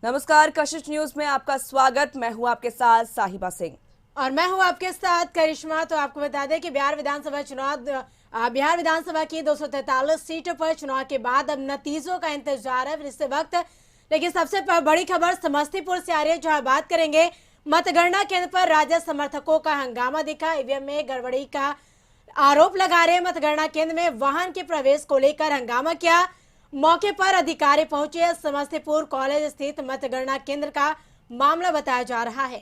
नमस्कार, कशिश न्यूज में आपका स्वागत। मैं हूं आपके साथ साहिबा सिंह और मैं हूं आपके साथ करिश्मा। तो आपको बता दें कि बिहार विधानसभा की 243 सीटों पर चुनाव के बाद अब नतीजों का इंतजार है इस वक्त। लेकिन सबसे बड़ी खबर समस्तीपुर से आ रही है, जहां बात करेंगे मतगणना केंद्र पर राजद समर्थकों का हंगामा दिखा। ईवीएम में गड़बड़ी का आरोप लगा रहे मतगणना केंद्र में वाहन के प्रवेश को लेकर हंगामा किया। मौके पर अधिकारी पहुंचे। समस्तीपुर कॉलेज स्थित मतगणना केंद्र का मामला बताया जा रहा है।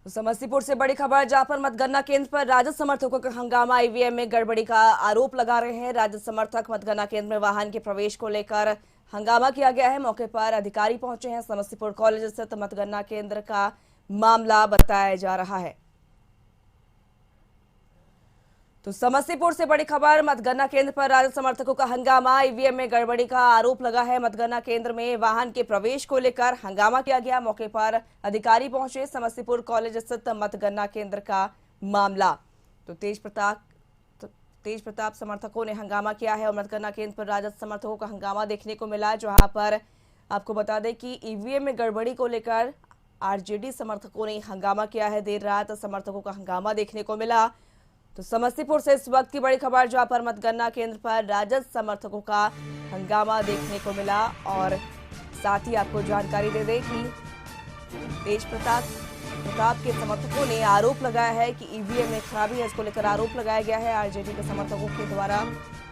समस्तीपुर से बड़ी खबर, जहां पर मतगणना केंद्र पर राजद समर्थकों का हंगामा। ईवीएम में गड़बड़ी का आरोप लगा रहे हैं राजद समर्थक। मतगणना केंद्र में वाहन के प्रवेश को लेकर हंगामा किया गया है। मौके पर अधिकारी पहुंचे हैं। समस्तीपुर कॉलेज स्थित मतगणना केंद्र का मामला बताया जा रहा है। तो समस्तीपुर से बड़ी खबर, मतगणना केंद्र पर राजद समर्थकों का हंगामा। ईवीएम में गड़बड़ी का आरोप लगा है। मतगणना केंद्र में वाहन के प्रवेश को लेकर हंगामा किया गया। मौके पर अधिकारी पहुंचे। समस्तीपुर कॉलेज स्थित मतगणना केंद्र का मामला। तो तेज प्रताप समर्थकों ने हंगामा किया है और मतगणना केंद्र पर राजद समर्थकों का हंगामा देखने को मिला, जहां पर आपको बता दें कि ईवीएम में गड़बड़ी को लेकर आरजेडी समर्थकों ने हंगामा किया है। देर रात समर्थकों का हंगामा देखने को मिला। तो समस्तीपुर से इस वक्त की बड़ी खबर, जहां पर मतगणना केंद्र पर राजद समर्थकों का हंगामा देखने को मिला। और साथ ही आपको जानकारी दे दें कि तेज प्रताप के समर्थकों ने आरोप लगाया है कि ईवीएम में खराबी है। इसको लेकर आरोप लगाया गया है आरजेडी के समर्थकों के द्वारा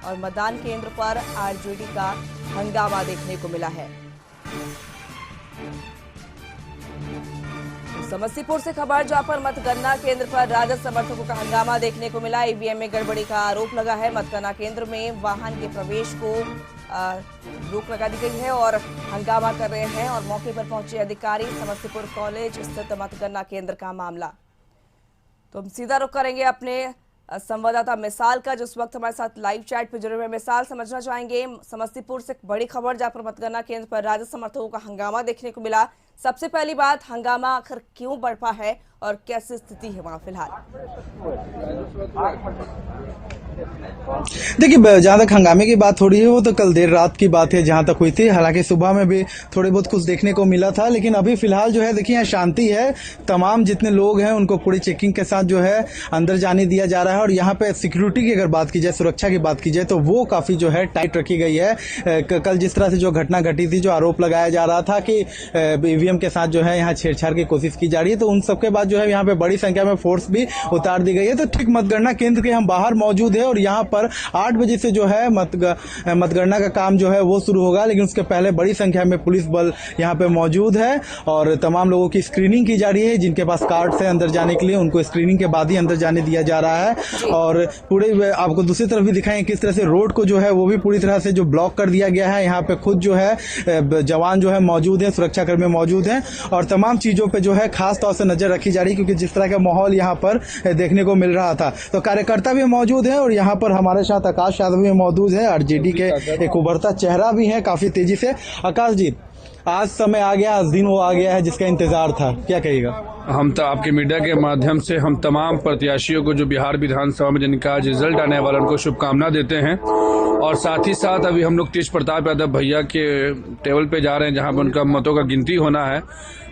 और मतदान केंद्र पर आरजेडी का हंगामा देखने को मिला है। समस्तीपुर से खबर, जहां पर मतगणना केंद्र पर राजद समर्थकों का हंगामा देखने को मिला। ईवीएम में गड़बड़ी का आरोप लगा है। मतगणना केंद्र में वाहन के प्रवेश को रोक लगा दी गई है और हंगामा कर रहे हैं और मौके पर पहुंचे अधिकारी। समस्तीपुर कॉलेज स्थित मतगणना केंद्र का मामला। तो हम सीधा रुख करेंगे अपने संवाददाता मिसाल का, जिस वक्त हमारे साथ लाइव चैट पर जुड़े हुए। मिसाल, समझना चाहेंगे समस्तीपुर से बड़ी खबर, जहां पर मतगणना केंद्र पर राजद समर्थकों का हंगामा देखने को मिला। सबसे पहली बात, हंगामा आखिर क्यों बढ़ा है और कैसी स्थिति है वहां फिलहाल? देखिए, जहाँ तक हंगामे की बात हो रही है वो तो कल देर रात की बात है जहाँ तक हुई थी। हालांकि सुबह में भी थोड़े बहुत कुछ देखने को मिला था, लेकिन अभी फिलहाल जो है देखिए यहाँ शांति है। तमाम जितने लोग हैं उनको पूरी चेकिंग के साथ जो है अंदर जाने दिया जा रहा है। और यहाँ पे सिक्योरिटी की अगर बात की जाए, सुरक्षा की बात की जाए, तो वो काफ़ी जो है टाइट रखी गई है। कल जिस तरह से जो घटना घटी थी, जो आरोप लगाया जा रहा था कि ईवीएम के साथ जो है यहाँ छेड़छाड़ की कोशिश की जा रही है, तो उन सबके बाद जो है यहाँ पे बड़ी संख्या में फोर्स भी उतार दी गई है। तो ठीक मतगणना केंद्र के हम बाहर मौजूद है और यहाँ पर 8 बजे से जो है मतगणना का काम जो है वो शुरू होगा, लेकिन उसके पहले बड़ी संख्या में पुलिस बल यहाँ पे मौजूद है और तमाम लोगों की स्क्रीनिंग की जा रही है। जिनके पास कार्ड है अंदर जाने के लिए, उनको स्क्रीनिंग के बाद ही अंदर जाने दिया जा रहा है। और पूरे आपको दूसरी तरफ भी दिखाएं किस तरह से रोड को जो है वो भी पूरी तरह से जो ब्लॉक कर दिया गया है। यहाँ पे खुद जो है जवान जो है मौजूद है, सुरक्षाकर्मी मौजूद हैं और तमाम चीजों पे जो है खास तौर से नजर रखी जा रही है, क्योंकि जिस तरह का माहौल यहाँ पर देखने को मिल रहा था। तो कार्यकर्ता भी मौजूद है और यहाँ पर हमारे साथ आकाश यादव भी मौजूद है। आरजेडी के एक उभरता चेहरा भी है काफी तेजी से। आकाश जी, आज समय आ गया, आज दिन वो आ गया है जिसका इंतजार था, क्या कहिएगा? हम तो आपके मीडिया के माध्यम से हम तमाम प्रत्याशियों को जो बिहार विधानसभा में जिनका आज रिजल्ट आने वाला, उनको शुभकामना देते हैं। और साथ ही साथ अभी हम लोग तेज प्रताप यादव भैया के टेबल पे जा रहे हैं, जहां पर उनका मतों का गिनती होना है।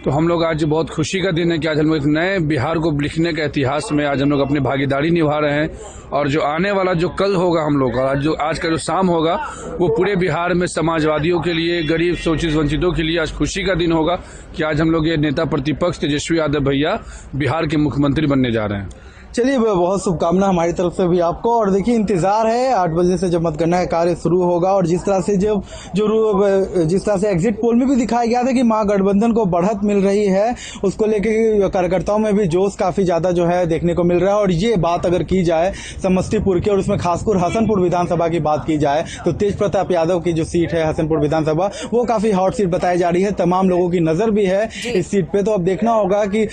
तो हम लोग आज बहुत खुशी का दिन है कि आज हम लोग एक नए बिहार को लिखने के इतिहास में आज हम लोग अपनी भागीदारी निभा रहे हैं। और जो आने वाला जो कल होगा हम लोग का, आज का जो शाम होगा, वो पूरे बिहार में समाजवादियों के लिए, गरीब शोषित वंचितों के लिए आज खुशी का दिन होगा कि आज हम लोग ये नेता प्रतिपक्ष तेजस्वी यादव भैया बिहार के मुख्यमंत्री बनने जा रहे हैं। चलिए, बहुत शुभकामना हमारी तरफ से भी आपको। और देखिए, इंतजार है 8 बजे से जब मतगणना का कार्य शुरू होगा। और जिस तरह से जिस तरह से एग्जिट पोल में भी दिखाया गया था कि महागठबंधन को बढ़त मिल रही है, उसको लेकर कार्यकर्ताओं में भी जोश काफी ज्यादा जो है देखने को मिल रहा है। और ये बात अगर की जाए समस्तीपुर की और उसमें खासकर हसनपुर विधानसभा की बात की जाए, तो तेज प्रताप यादव की जो सीट है हसनपुर विधानसभा, वो काफी हॉट सीट बताई जा रही है। तमाम लोगों की नजर भी है इस सीट पे। तो अब देखना होगा कि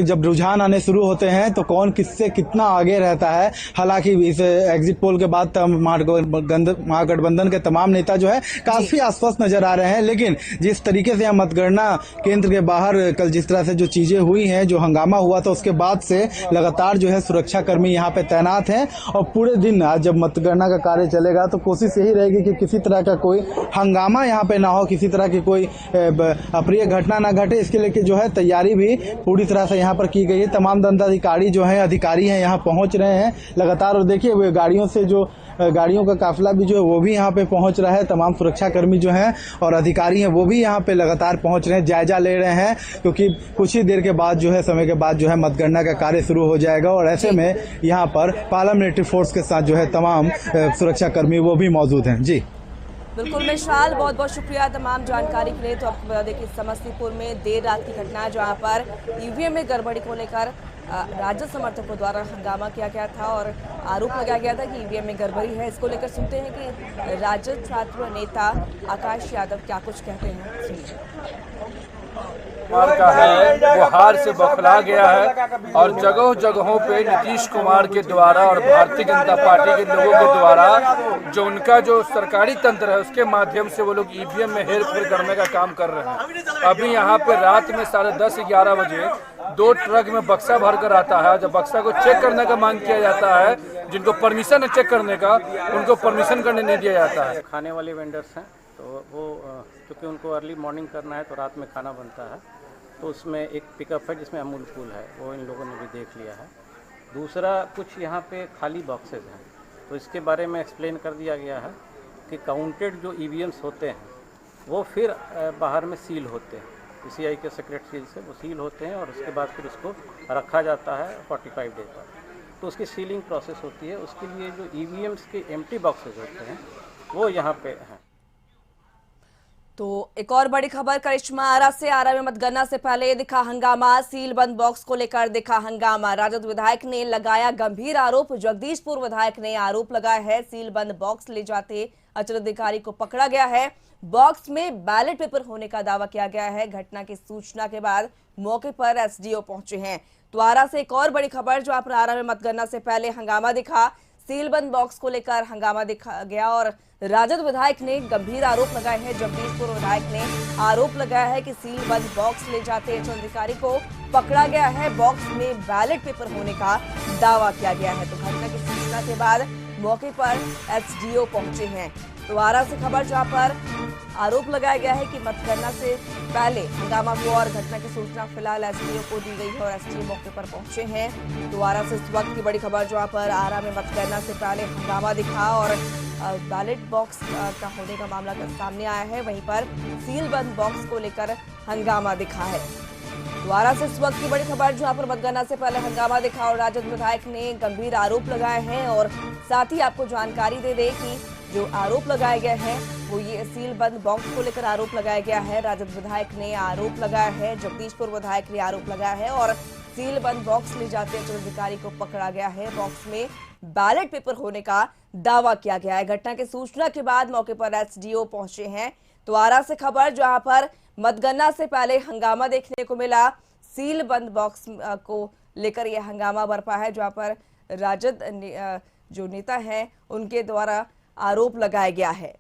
जब रुझान आने शुरू होते हैं तो कौन किससे कितना आगे रहता है। हालांकि इस एग्जिट पोल के बाद महागठबंधन के तमाम नेता जो है काफी आश्वस्त नजर आ रहे हैं, लेकिन जिस तरीके से यहाँ मतगणना केंद्र के बाहर कल जिस तरह से जो चीजें हुई हैं, जो हंगामा हुआ था, उसके बाद से लगातार जो है सुरक्षा कर्मी यहाँ पे तैनात हैं और पूरे दिन आज जब मतगणना का कार्य चलेगा तो कोशिश यही रहेगी कि किसी तरह का कोई हंगामा यहाँ पे ना हो, किसी तरह की कोई अप्रिय घटना ना घटे। इसके लिए जो है तैयारी भी पूरी तरह से यहाँ पर की गई है। तमाम दंडाधिकारी जो हैं, अधिकारी हैं, यहाँ पहुँच रहे हैं लगातार। और देखिए वे गाड़ियों से जो गाड़ियों का काफिला भी जो है वो भी यहाँ पे पहुंच रहा है। तमाम सुरक्षा कर्मी जो हैं और अधिकारी हैं वो भी यहाँ पे लगातार पहुंच रहे हैं, जायजा ले रहे हैं, क्योंकि कुछ ही देर के बाद जो है समय के बाद जो है मतगणना का कार्य शुरू हो जाएगा और ऐसे में यहाँ पर पार्लियामेंट्री फोर्स के साथ जो है तमाम सुरक्षा कर्मी वो भी मौजूद हैं। जी बिल्कुल मिशाल, बहुत बहुत शुक्रिया तमाम जानकारी के लिए। तो आपको बता दें कि समस्तीपुर में देर रात की घटना है जहाँ पर ईवीएम में गड़बड़ी को लेकर राजद समर्थकों द्वारा हंगामा किया गया था और आरोप लगाया गया था कि ईवीएम में गड़बड़ी है। इसको लेकर सुनते हैं कि राजद छात्र नेता आकाश यादव क्या कुछ कहते हैं, सुनिए। कुमार का है वो हार से बौखला गया है और जगहों जगहों पे नीतीश कुमार के द्वारा और भारतीय जनता पार्टी के लोगों के द्वारा जो उनका जो सरकारी तंत्र है उसके माध्यम से वो लोग ईवीएम में हेर फेर करने का काम कर रहे हैं। अभी यहाँ पे रात में 10:30-11 बजे 2 ट्रक में बक्सा भर कर आता है। जब बक्सा को चेक करने का मांग किया जाता है, जिनको परमिशन है चेक करने का, उनको परमिशन करने नहीं दिया जाता है। खाने वाले वेंडर्स हैं तो वो क्योंकि उनको अर्ली मॉर्निंग करना है तो रात में खाना बनता है, तो उसमें एक पिकअप है जिसमें अमूल कूल है, वो इन लोगों ने भी देख लिया है। दूसरा, कुछ यहाँ पे खाली बॉक्सेज हैं तो इसके बारे में एक्सप्लेन कर दिया गया है कि काउंटेड जो ईवीएम्स होते हैं वो फिर बाहर में सील होते हैं, PCI के सीक्रेट सील से वो सील होते हैं और उसके बाद फिर उसको रखा जाता है 45 डेज तक, तो उसकी सीलिंग प्रोसेस होती है। उसके लिए जो ईवीएम्स के एम्प्टी बॉक्सेज होते हैं वो यहाँ पे हैं। तो एक और बड़ी खबर करिश्मा आरा से। आरा में मतगणना से पहले दिखा हंगामा, सील बंद बॉक्स को लेकर दिखा हंगामा। राजद विधायक ने लगाया गंभीर आरोप। जगदीशपुर विधायक ने आरोप लगाया है सील बंद बॉक्स ले जाते अचल अधिकारी को पकड़ा गया है। बॉक्स में बैलेट पेपर होने का दावा किया गया है। घटना की सूचना के बाद मौके पर एसडीओ पहुंचे हैं। तो आरा से एक और बड़ी खबर, जो आप आरा में मतगणना से पहले हंगामा दिखा, सील बंद बॉक्स को लेकर हंगामा दिखा गया और राजद विधायक ने गंभीर आरोप लगाए हैं। जगदीशपुर विधायक ने आरोप लगाया है कि सील बंद बॉक्स ले जाते अंचल अधिकारी को पकड़ा गया है। बॉक्स में बैलेट पेपर होने का दावा किया गया है। तो घटना की सूचना के बाद मौके पर एसडीओ पहुंचे हैं। तो आरा से खबर, जहां पर आरोप लगाया गया है कि मतगणना से पहले हंगामा हुआ और घटना की सूचना फिलहाल एसडीओ को दी गई है और एसडीओ मौके पर पहुंचे हैं। तो आरा से इस वक्त की बड़ी खबर, जहां पर आरा में मतगणना से पहले हंगामा दिखा और बैलेट बॉक्स का होने का मामला सामने आया है, वहीं पर सील बंद बॉक्स को लेकर हंगामा दिखा है। द्वारा से इस वक्त की बड़ी खबर, जहां पर मतगणना से पहले हंगामा दिखा और राजद विधायक ने गंभीर आरोप लगाए हैं। और साथ ही आपको जानकारी दे दें कि जो आरोप लगाए गए हैं वो ये सील बंद बॉक्स को लेकर आरोप लगाया गया है। राजद विधायक ने आरोप लगाया है, जगदीशपुर विधायक ने आरोप लगाया है और सील बंद बॉक्स ले जाते अंचल अधिकारी को पकड़ा गया है। बॉक्स में बैलेट पेपर होने का दावा किया गया है। घटना की सूचना के बाद मौके पर एसडीओ पहुंचे हैं। तो आरा से खबर, जहां पर मतगणना से पहले हंगामा देखने को मिला, सील बंद बॉक्स को लेकर यह हंगामा बरपा है, जहां पर राजद जो नेता हैं उनके द्वारा आरोप लगाया गया है।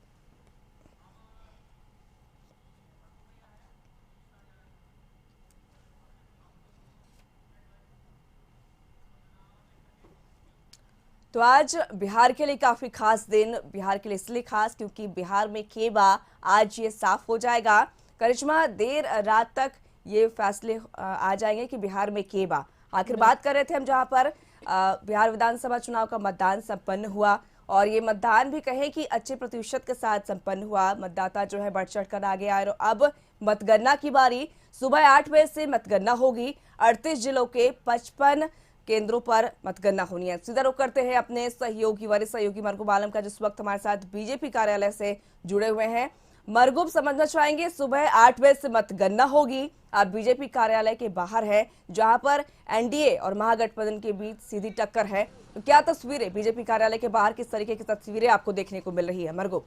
तो आज बिहार के लिए काफी खास दिन, बिहार के लिए इसलिए खास क्योंकि बिहार में केबा आज ये साफ हो जाएगा। करिश्मा, देर रात तक ये फैसले आ जाएंगे कि बिहार में केबा। आखिर बात कर रहे थे हम, जहां पर बिहार विधानसभा चुनाव का मतदान संपन्न हुआ और ये मतदान भी कहें कि अच्छे प्रतिशत के साथ संपन्न हुआ। मतदाता जो है बढ़ चढ़ कर आगे आए और अब मतगणना की बारी। सुबह 8 बजे से मतगणना होगी। 38 जिलों के 55 केंद्रों पर मतगणना होनी है। सीधा रुख करते हैं अपने सहयोगी, वरिष्ठ सहयोगी मरगूब आलम का, जिस वक्त हमारे साथ बीजेपी कार्यालय से जुड़े हुए हैं। मरगूब, समझना चाहेंगे, सुबह 8 बजे से मतगणना होगी, आप बीजेपी कार्यालय के बाहर है जहां पर एनडीए और महागठबंधन के बीच सीधी टक्कर है। तो क्या तस्वीरें बीजेपी कार्यालय के बाहर, किस तरीके की तस्वीरें आपको देखने को मिल रही है? मरगूब,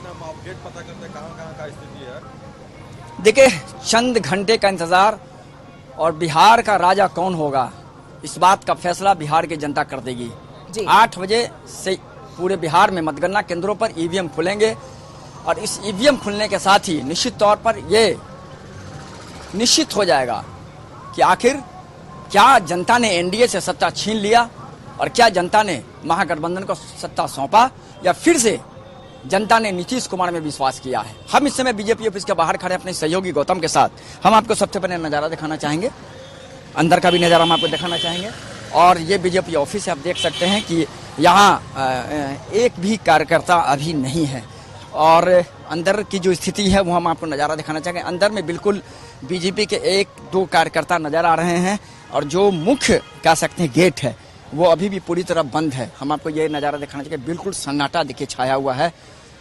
हम अपडेट पता करते हैं कहां का स्थिति है। देखिए, चंद घंटे का इंतजार और बिहार का राजा कौन होगा, इस बात का फैसला बिहार की जनता कर देगी। 8 बजे से पूरे बिहार में मतगणना केंद्रों पर ईवीएम खुलेंगे और इस ईवीएम खुलने के साथ ही निश्चित तौर पर ये निश्चित हो जाएगा कि आखिर क्या जनता ने एनडीए से सत्ता छीन लिया और क्या जनता ने महागठबंधन को सत्ता सौंपा, या फिर से जनता ने नीतीश कुमार में विश्वास किया है। हम इस समय बीजेपी ऑफिस के बाहर खड़े अपने सहयोगी गौतम के साथ। हम आपको सबसे पहले नज़ारा दिखाना चाहेंगे, अंदर का भी नज़ारा हम आपको दिखाना चाहेंगे। और ये बीजेपी ऑफिस है, आप देख सकते हैं कि यहाँ एक भी कार्यकर्ता अभी नहीं है और अंदर की जो स्थिति है वो हम आपको नज़ारा दिखाना चाहेंगे। अंदर में बिल्कुल बीजेपी के 1-2 कार्यकर्ता नज़र आ रहे हैं और जो मुख्य कह सकते हैं गेट है वो अभी भी पूरी तरह बंद है। हम आपको ये नज़ारा दिखाना चाहिए, बिल्कुल सन्नाटा देखिए छाया हुआ है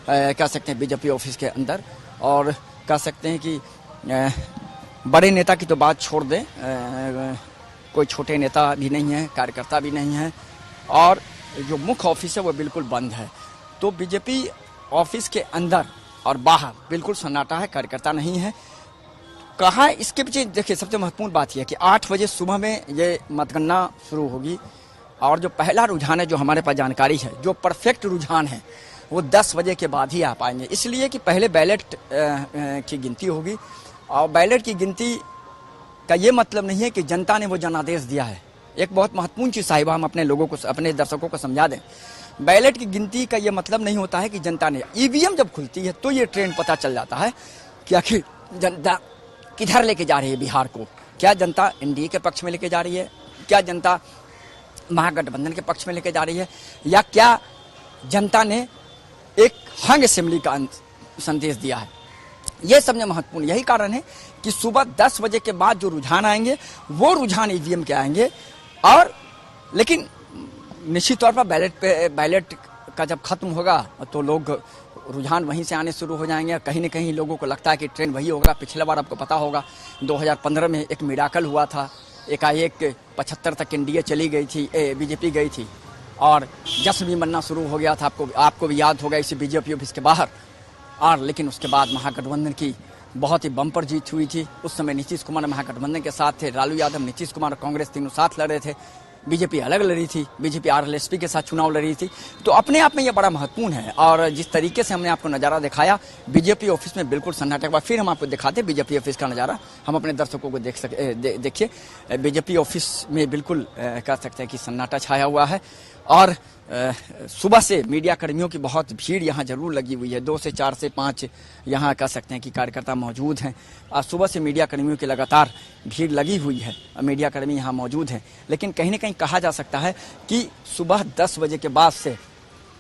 कह सकते हैं बीजेपी ऑफिस के अंदर। और कह सकते हैं कि बड़े नेता की तो बात छोड़ दें, कोई छोटे नेता भी नहीं है, कार्यकर्ता भी नहीं है और जो मुख्य ऑफिस है वो बिल्कुल बंद है। तो बीजेपी ऑफिस के अंदर और बाहर बिल्कुल सन्नाटा है, कार्यकर्ता नहीं है। कहाँ इसके पीछे देखिए सबसे महत्वपूर्ण बात यह है कि 8 बजे सुबह में ये मतगणना शुरू होगी और जो पहला रुझान है, जो हमारे पास जानकारी है, जो परफेक्ट रुझान है वो 10 बजे के बाद ही आ पाएंगे, इसलिए कि पहले बैलेट की गिनती होगी और बैलेट की गिनती का ये मतलब नहीं है कि जनता ने वो जनादेश दिया है। एक बहुत महत्वपूर्ण चीज़ साहिबा हम अपने लोगों को, अपने दर्शकों को समझा दें। बैलेट की गिनती का ये मतलब नहीं होता है कि जनता ने, ईवीएम जब खुलती है तो ये ट्रेंड पता चल जाता है कि आखिर जनता किधर लेके जा रही है बिहार को। क्या जनता एनडीए के पक्ष में लेके जा रही है, क्या जनता महागठबंधन के पक्ष में लेके जा रही है, या क्या जनता ने एक हंग असेंबली का संदेश दिया है। ये सबसे महत्वपूर्ण यही कारण है कि सुबह 10 बजे के बाद जो रुझान आएंगे वो रुझान ईवीएम के आएंगे। और लेकिन निश्चित तौर पर बैलेट का जब खत्म होगा तो लोग रुझान वहीं से आने शुरू हो जाएंगे। कहीं न कहीं लोगों को लगता है कि ट्रेंड वही होगा। पिछले बार आपको पता होगा 2015 में एक मिराकल हुआ था, एकाएक 75 तक एनडीए चली गई थी, बीजेपी गई थी और जश्न भी मनना शुरू हो गया था। आपको भी याद होगा इसी बीजेपी ऑफिस के बाहर। और लेकिन उसके बाद महागठबंधन की बहुत ही बम्पर जीत हुई थी। उस समय नीतीश कुमार महागठबंधन के साथ थे, लालू यादव, नीतीश कुमार, कांग्रेस तीनों साथ लड़ रहे थे, बीजेपी अलग लड़ी थी, बीजेपी आरएलएसपी के साथ चुनाव लड़ी थी। तो अपने आप में ये बड़ा महत्वपूर्ण है। और जिस तरीके से हमने आपको नज़ारा दिखाया बीजेपी ऑफिस में बिल्कुल सन्नाटे के बाद फिर हम आपको दिखाते हैं बीजेपी ऑफिस का नज़ारा। हम अपने दर्शकों को देखिए बीजेपी ऑफिस में बिल्कुल कह सकते हैं कि सन्नाटा छाया हुआ है और सुबह से मीडिया कर्मियों की बहुत भीड़ यहाँ जरूर लगी हुई है। 2 से 4 से 5 यहाँ कह सकते हैं कि कार्यकर्ता मौजूद हैं। आज सुबह से मीडिया कर्मियों की लगातार भीड़ लगी हुई है, मीडिया कर्मी यहाँ मौजूद हैं। लेकिन कहीं न कहीं कहा जा सकता है कि सुबह 10 बजे के बाद से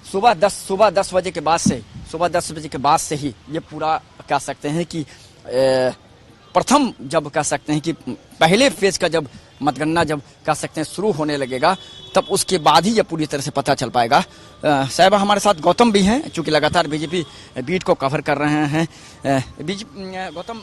सुबह 10 बजे के बाद से ही ये पूरा कह सकते हैं कि प्रथम जब कह सकते हैं कि पहले फेज का जब मतगणना जब कह सकते हैं शुरू होने लगेगा तब उसके बाद ही ये पूरी तरह से पता चल पाएगा। साहिबा हमारे साथ गौतम भी हैं, चूँकि लगातार बीजेपी बीट को कवर कर रहे हैं। गौतम,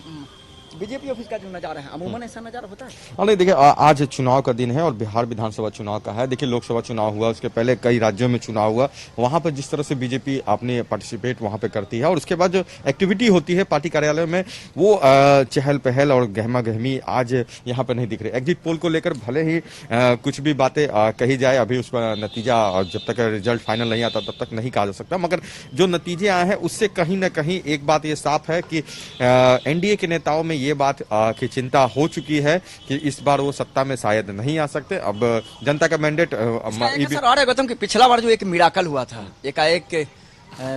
बीजेपी ऑफिस का जो नज़ारा है अमूमन ऐसा नज़ारा होता है? नहीं, देखिए आज चुनाव का दिन है और बिहार विधानसभा चुनाव का है। देखिए लोकसभा चुनाव हुआ, उसके पहले कई राज्यों में चुनाव हुआ, वहां पर जिस तरह से बीजेपी अपने पार्टिसिपेट वहां पे करती है और उसके बाद जो एक्टिविटी होती है पार्टी कार्यालय में वो चहल पहल और गहमा गहमी आज यहाँ पर नहीं दिख रही। एग्जिट पोल को लेकर भले ही कुछ भी बातें कही जाए, अभी उसका नतीजा जब तक रिजल्ट फाइनल नहीं आता तब तक नहीं कहा जा सकता, मगर जो नतीजे आए हैं उससे कहीं ना कहीं एक बात ये साफ है कि एनडीए के नेताओं में ये बात की चिंता हो चुकी है कि इस बार वो सत्ता में शायद नहीं आ सकते। अब जनता का मैंडेट गौतम की पिछला बार जो एक मिराकल हुआ था, एकाएक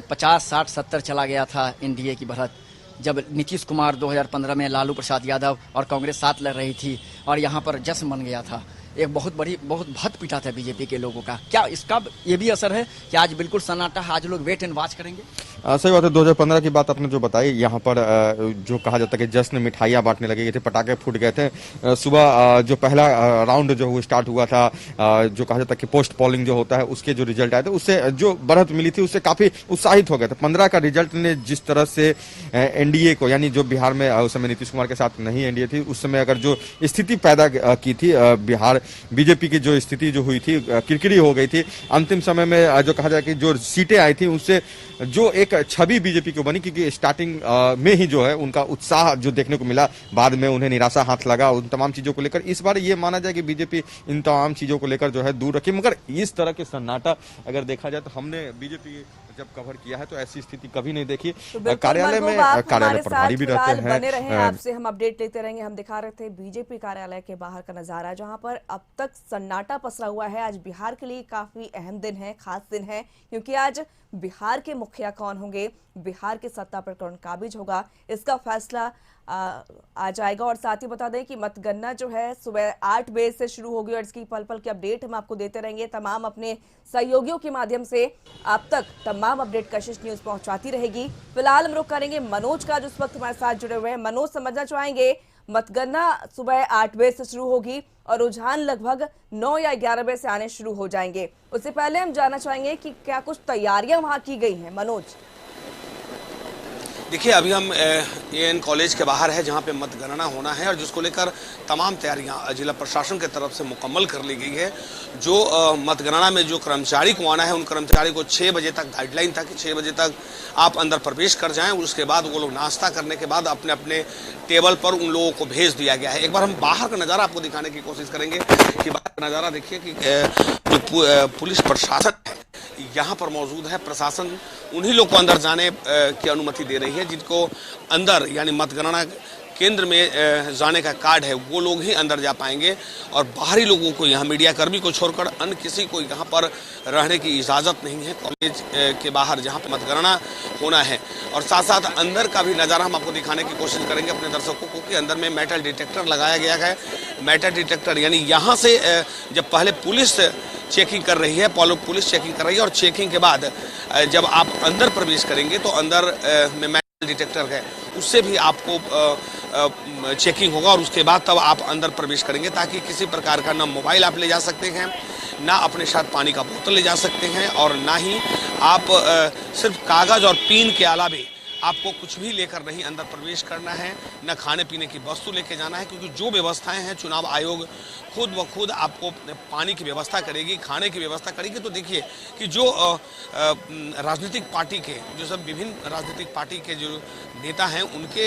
50, 60, 70 चला गया था एनडीए की बढ़त, जब नीतीश कुमार 2015 में, लालू प्रसाद यादव और कांग्रेस साथ लड़ रही थी और यहाँ पर जश्न बन गया था। एक बहुत भत पिटा था बीजेपी के लोगों का। क्या इसका ये भी असर है कि आज बिल्कुल सन्नाटा है, आज लोग वेट एंड वॉच करेंगे? सही बात है। 2015 की बात आपने जो बताई, यहाँ पर जो कहा जाता है कि जश्न मिठाइयाँ बांटने लगे थे, पटाखे फूट गए थे। सुबह जो पहला राउंड जो स्टार्ट हुआ था, जो कहा जाता है कि पोस्ट पोलिंग जो होता है उसके जो रिजल्ट आए थे उससे जो बढ़त मिली थी उससे काफी उत्साहित हो गए थे। 15 का रिजल्ट ने जिस तरह से एनडीए को, यानी जो बिहार में उस समय नीतीश कुमार के साथ नहीं एनडीए थी, उस समय अगर जो स्थिति पैदा की थी बिहार बीजेपी की जो स्थिति जो हुई थी, किरकिरी हो गई थी। अंतिम समय में जो कहा जाए कि जो सीटें आई थी उससे जो एक छवि बीजेपी को बनी, क्योंकि स्टार्टिंग में ही जो है उनका उत्साह जो देखने को मिला, बाद में उन्हें निराशा हाथ लगा उन तमाम चीजों को लेकर। इस बार ये माना जाए कि बीजेपी इन तमाम चीजों को लेकर जो है दूर रखी, मगर इस तरह के सन्नाटा अगर देखा जाए तो हमने बीजेपी जब कवर किया है तो ऐसी स्थिति कभी नहीं देखी। तो कार्यालय में कार्यालय प्रभारी भी रहते हैं। बने रहे आपसे हम अपडेट लेते रहेंगे। हम दिखा रहे थे बीजेपी कार्यालय के बाहर का नजारा, जहां पर अब तक सन्नाटा पसरा हुआ है। आज बिहार के लिए काफी अहम दिन है, खास दिन है, क्योंकि आज बिहार के मुखिया कौन होंगे, बिहार के सत्ता पर कौन काबिज होगा, इसका फैसला आ जाएगा। और साथ ही बता दें कि मतगणना जो है सुबह 8 बजे से शुरू होगी और इसकी पल पल की अपडेट हम आपको देते रहेंगे। तमाम अपने सहयोगियों के माध्यम से आप तक तमाम अपडेट कशिश न्यूज पहुंचाती रहेगी। फिलहाल हम रुख करेंगे मनोज का, जो इस वक्त हमारे साथ जुड़े हुए हैं। मनोज, समझना चाहेंगे, मतगणना सुबह 8 बजे से शुरू होगी और रुझान लगभग 9 या 11 बजे से आने शुरू हो जाएंगे। उससे पहले हम जानना चाहेंगे कि क्या कुछ तैयारियां वहां की गई हैं। मनोज, देखिए, अभी हम एएन कॉलेज के बाहर है, जहां पे मतगणना होना है और जिसको लेकर तमाम तैयारियां जिला प्रशासन की तरफ से मुकम्मल कर ली गई है। जो मतगणना में जो कर्मचारी को आना है, उन कर्मचारी को 6 बजे तक गाइडलाइन था कि 6 बजे तक आप अंदर प्रवेश कर जाएं। उसके बाद वो लोग नाश्ता करने के बाद अपने अपने टेबल पर उन लोगों को भेज दिया गया है। एक बार हम बाहर का नज़ारा आपको दिखाने की कोशिश करेंगे कि बाहर का नज़ारा देखिए कि जो पुलिस प्रशासन है यहाँ पर मौजूद है। प्रशासन उन्हीं लोग को अंदर जाने की अनुमति दे रही है जिनको अंदर यानी मतगणना केंद्र में जाने का कार्ड है, वो लोग ही अंदर जा पाएंगे। और बाहरी लोगों को, यहाँ मीडिया कर्मी को छोड़कर अन्य किसी को यहाँ पर रहने की इजाज़त नहीं है कॉलेज के बाहर जहाँ पर मतगणना होना है। और साथ साथ अंदर का भी नज़ारा हम आपको दिखाने की कोशिश करेंगे अपने दर्शकों को कि अंदर में मेटल डिटेक्टर लगाया गया है। मेटल डिटेक्टर यानी यहाँ से जब पहले पुलिस चेकिंग कर रही है, पुलिस चेकिंग कर रही है और चेकिंग के बाद जब आप अंदर प्रवेश करेंगे तो अंदर में मेटल डिटेक्टर है, उससे भी आपको चेकिंग होगा और उसके बाद तब आप अंदर प्रवेश करेंगे, ताकि किसी प्रकार का ना मोबाइल आप ले जा सकते हैं, ना अपने साथ पानी का बोतल ले जा सकते हैं और ना ही आप सिर्फ कागज़ और पिन के अलावे आपको कुछ भी लेकर नहीं अंदर प्रवेश करना है, न खाने पीने की वस्तु लेके जाना है। क्योंकि जो व्यवस्थाएं हैं चुनाव आयोग खुद ब खुद आपको पानी की व्यवस्था करेगी, खाने की व्यवस्था करेगी। तो देखिए कि जो राजनीतिक पार्टी के जो सब विभिन्न राजनीतिक पार्टी के जो नेता हैं, उनके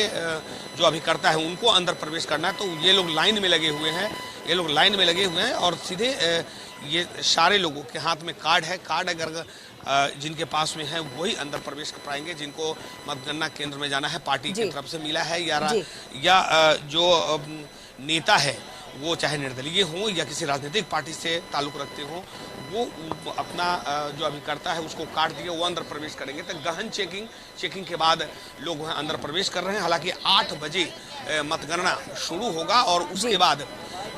जो अभिकर्ता हैं, उनको अंदर प्रवेश करना है। तो ये लोग लाइन में लगे हुए हैं, और सीधे ये सारे लोगों के हाथ में कार्ड है। कार्ड अगर जिनके पास में है वही अंदर प्रवेश कर पाएंगे, जिनको मतगणना केंद्र में जाना है पार्टी की तरफ से मिला है, या जो नेता है वो चाहे निर्दलीय हो या किसी राजनीतिक पार्टी से ताल्लुक रखते हो, वो अपना जो अभिकर्ता है उसको काट दिए, वो अंदर प्रवेश करेंगे। तो गहन चेकिंग के बाद लोग वहाँ अंदर प्रवेश कर रहे हैं। हालांकि 8 बजे मतगणना शुरू होगा और उसके बाद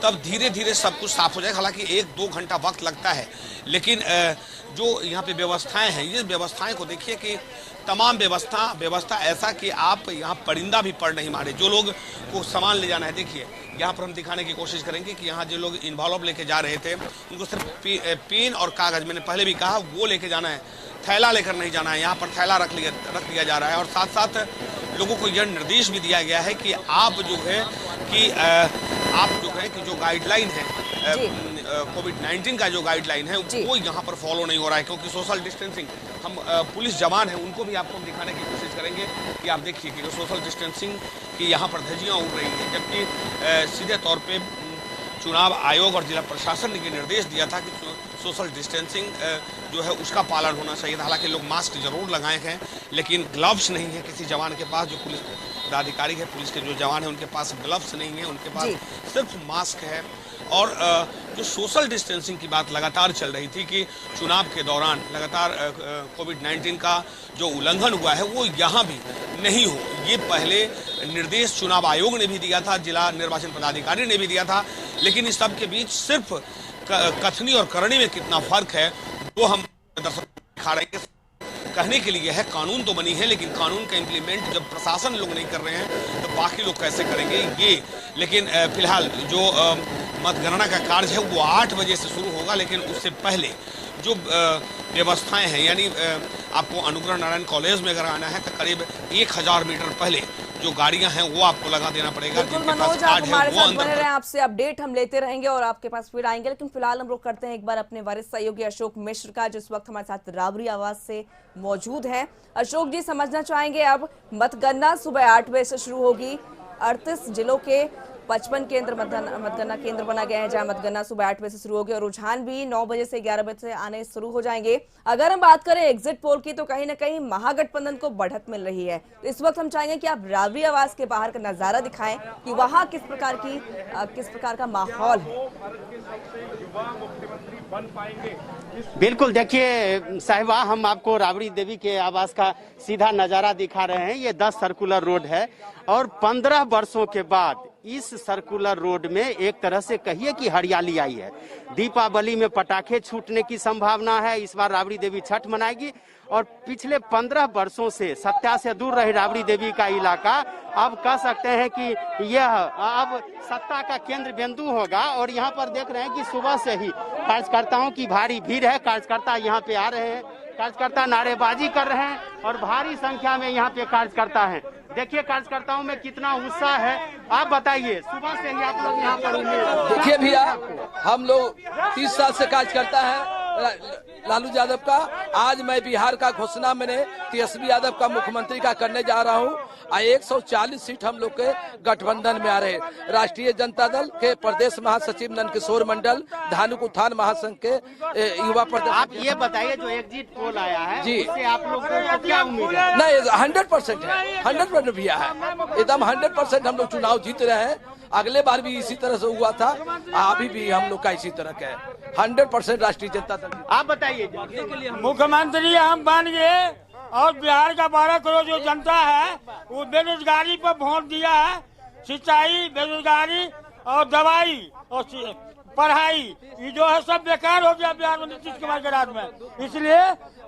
तब धीरे धीरे सब कुछ साफ हो जाएगा। हालांकि 1-2 घंटा वक्त लगता है, लेकिन जो यहाँ पे व्यवस्थाएं हैं, ये व्यवस्थाएं को देखिए कि तमाम व्यवस्था ऐसा कि आप यहाँ परिंदा भी पड़ नहीं मारे। जो लोग को सामान ले जाना है, देखिए यहाँ पर हम दिखाने की कोशिश करेंगे कि यहाँ जो लोग इन्वॉल्व लेके जा रहे थे उनको सिर्फ पेन और कागज, मैंने पहले भी कहा, वो लेके जाना है, थैला लेकर नहीं जाना है। यहाँ पर थैला रख लिया जा रहा है। और साथ साथ लोगों को यह निर्देश भी दिया गया है कि आप जो है कि जो गाइडलाइन है कोविड-19 का जो गाइडलाइन है वो यहाँ पर फॉलो नहीं हो रहा है, क्योंकि सोशल डिस्टेंसिंग, हम पुलिस जवान हैं उनको भी आपको हम दिखाने की कोशिश करेंगे कि आप देखिए कि सोशल डिस्टेंसिंग की यहाँ पर धज्जियाँ उड़ रही हैं, जबकि सीधे तौर पे चुनाव आयोग और जिला प्रशासन ने निर्देश दिया था कि सोशल डिस्टेंसिंग जो है उसका पालन होना चाहिए था। हालांकि लोग मास्क जरूर लगाए हैं, लेकिन ग्लव्स नहीं है किसी जवान के पास। जो पुलिस पदाधिकारी है, पुलिस के जो जवान है, उनके पास ग्लव्स नहीं है, उनके पास सिर्फ मास्क है। और जो सोशल डिस्टेंसिंग की बात लगातार चल रही थी कि चुनाव के दौरान लगातार कोविड-19 का जो उल्लंघन हुआ है वो यहाँ भी नहीं हो, ये पहले निर्देश चुनाव आयोग ने भी दिया था, जिला निर्वाचन पदाधिकारी ने भी दिया था। लेकिन इस सब के बीच सिर्फ कथनी और करनी में कितना फर्क है वो हम दर्शकों को दिखा रहे हैं। कहने के लिए है कानून तो बनी है, लेकिन कानून का इम्प्लीमेंट जब प्रशासन लोग नहीं कर रहे हैं तो बाकी लोग कैसे करेंगे ये। लेकिन फिलहाल जो मतगणना का कार्य है वो 8 बजे से शुरू होगा, लेकिन उससे पहले जो व्यवस्थाएं हैं, यानी आपको अनुग्रह नारायण कॉलेज में अगर आना है तो करीब 1000 मीटर पहले जो गाड़ियां हैं वो आपको लगा देना पड़ेगा। बिल्कुल मनोज, आप हमारे साथ बने रहे, आपसे अपडेट हम लेते रहेंगे और आपके पास फिर आएंगे। लेकिन फिलहाल हम रुक करते हैं एक बार अपने वरिष्ठ सहयोगी अशोक मिश्र का, जिस वक्त हमारे साथ राबरी आवास से मौजूद है। अशोक जी, समझना चाहेंगे, अब मतगणना सुबह 8 बजे से शुरू होगी। 38 जिलों के 55 केंद्र मतगणना केंद्र बना गया है, जहां मतगणना सुबह 8 बजे से शुरू होगी और रुझान भी 9 बजे से 11 बजे से आने शुरू हो जाएंगे। अगर हम बात करें एग्जिट पोल की, तो कहीं ना कहीं महागठबंधन को बढ़त मिल रही है। तो इस वक्त हम चाहेंगे कि आप राबरी आवास के बाहर का नजारा दिखाएं कि वहां किस प्रकार का माहौल है। बिल्कुल, देखिए साहिबा, हम आपको राबड़ी देवी के आवास का सीधा नजारा दिखा रहे हैं। ये 10 सर्कुलर रोड है और 15 वर्षों के बाद इस सर्कुलर रोड में एक तरह से कहिए कि हरियाली आई है। दीपावली में पटाखे छूटने की संभावना है। इस बार राबड़ी देवी छठ मनाएगी और पिछले 15 वर्षों से सत्ता से दूर रही राबड़ी देवी का इलाका अब कह सकते हैं कि यह अब सत्ता का केंद्र बिंदु होगा। और यहाँ पर देख रहे हैं कि सुबह से ही कार्यकर्ताओं की भारी भीड़ है। कार्यकर्ता यहाँ पे आ रहे हैं, कार्यकर्ता नारेबाजी कर रहे हैं और भारी संख्या में यहाँ पे कार्यकर्ता हैं। देखिए कार्यकर्ताओं में कितना उत्साह है। आप बताइए, सुबह से ही आप लोग यहाँ पर। देखिए भैया, हम लोग 30 साल से कार्यकर्ता है लालू यादव का। आज मैं बिहार का घोषणा मैंने तेजस्वी यादव का मुख्यमंत्री का करने जा रहा हूँ। 140 सीट हम लोग के गठबंधन में आ रहे। राष्ट्रीय जनता दल के प्रदेश महासचिव नंदकिशोर मंडल, धानुक उत्थान महासंघ के युवा प्रदेश। आप ये बताइए, जो एग्जिट पोल आया है जी, उससे आप लोग को क्या उम्मीद है? नहीं, 100% है, 100% भैया है, एकदम 100% हम लोग चुनाव जीत रहे हैं। अगले बार भी इसी तरह से हुआ था, अभी भी हम लोग का इसी तरह का है। 100% राष्ट्रीय जनता दल। आप बताइए। मुख्यमंत्री हम बन गए और बिहार का 12 करोड़ जो जनता है वो बेरोजगारी पर वोट दिया है। सिंचाई, बेरोजगारी और दवाई और पढ़ाई, ये जो है सब बेकार हो गया बिहार में नीतीश कुमार के राज में। इसलिए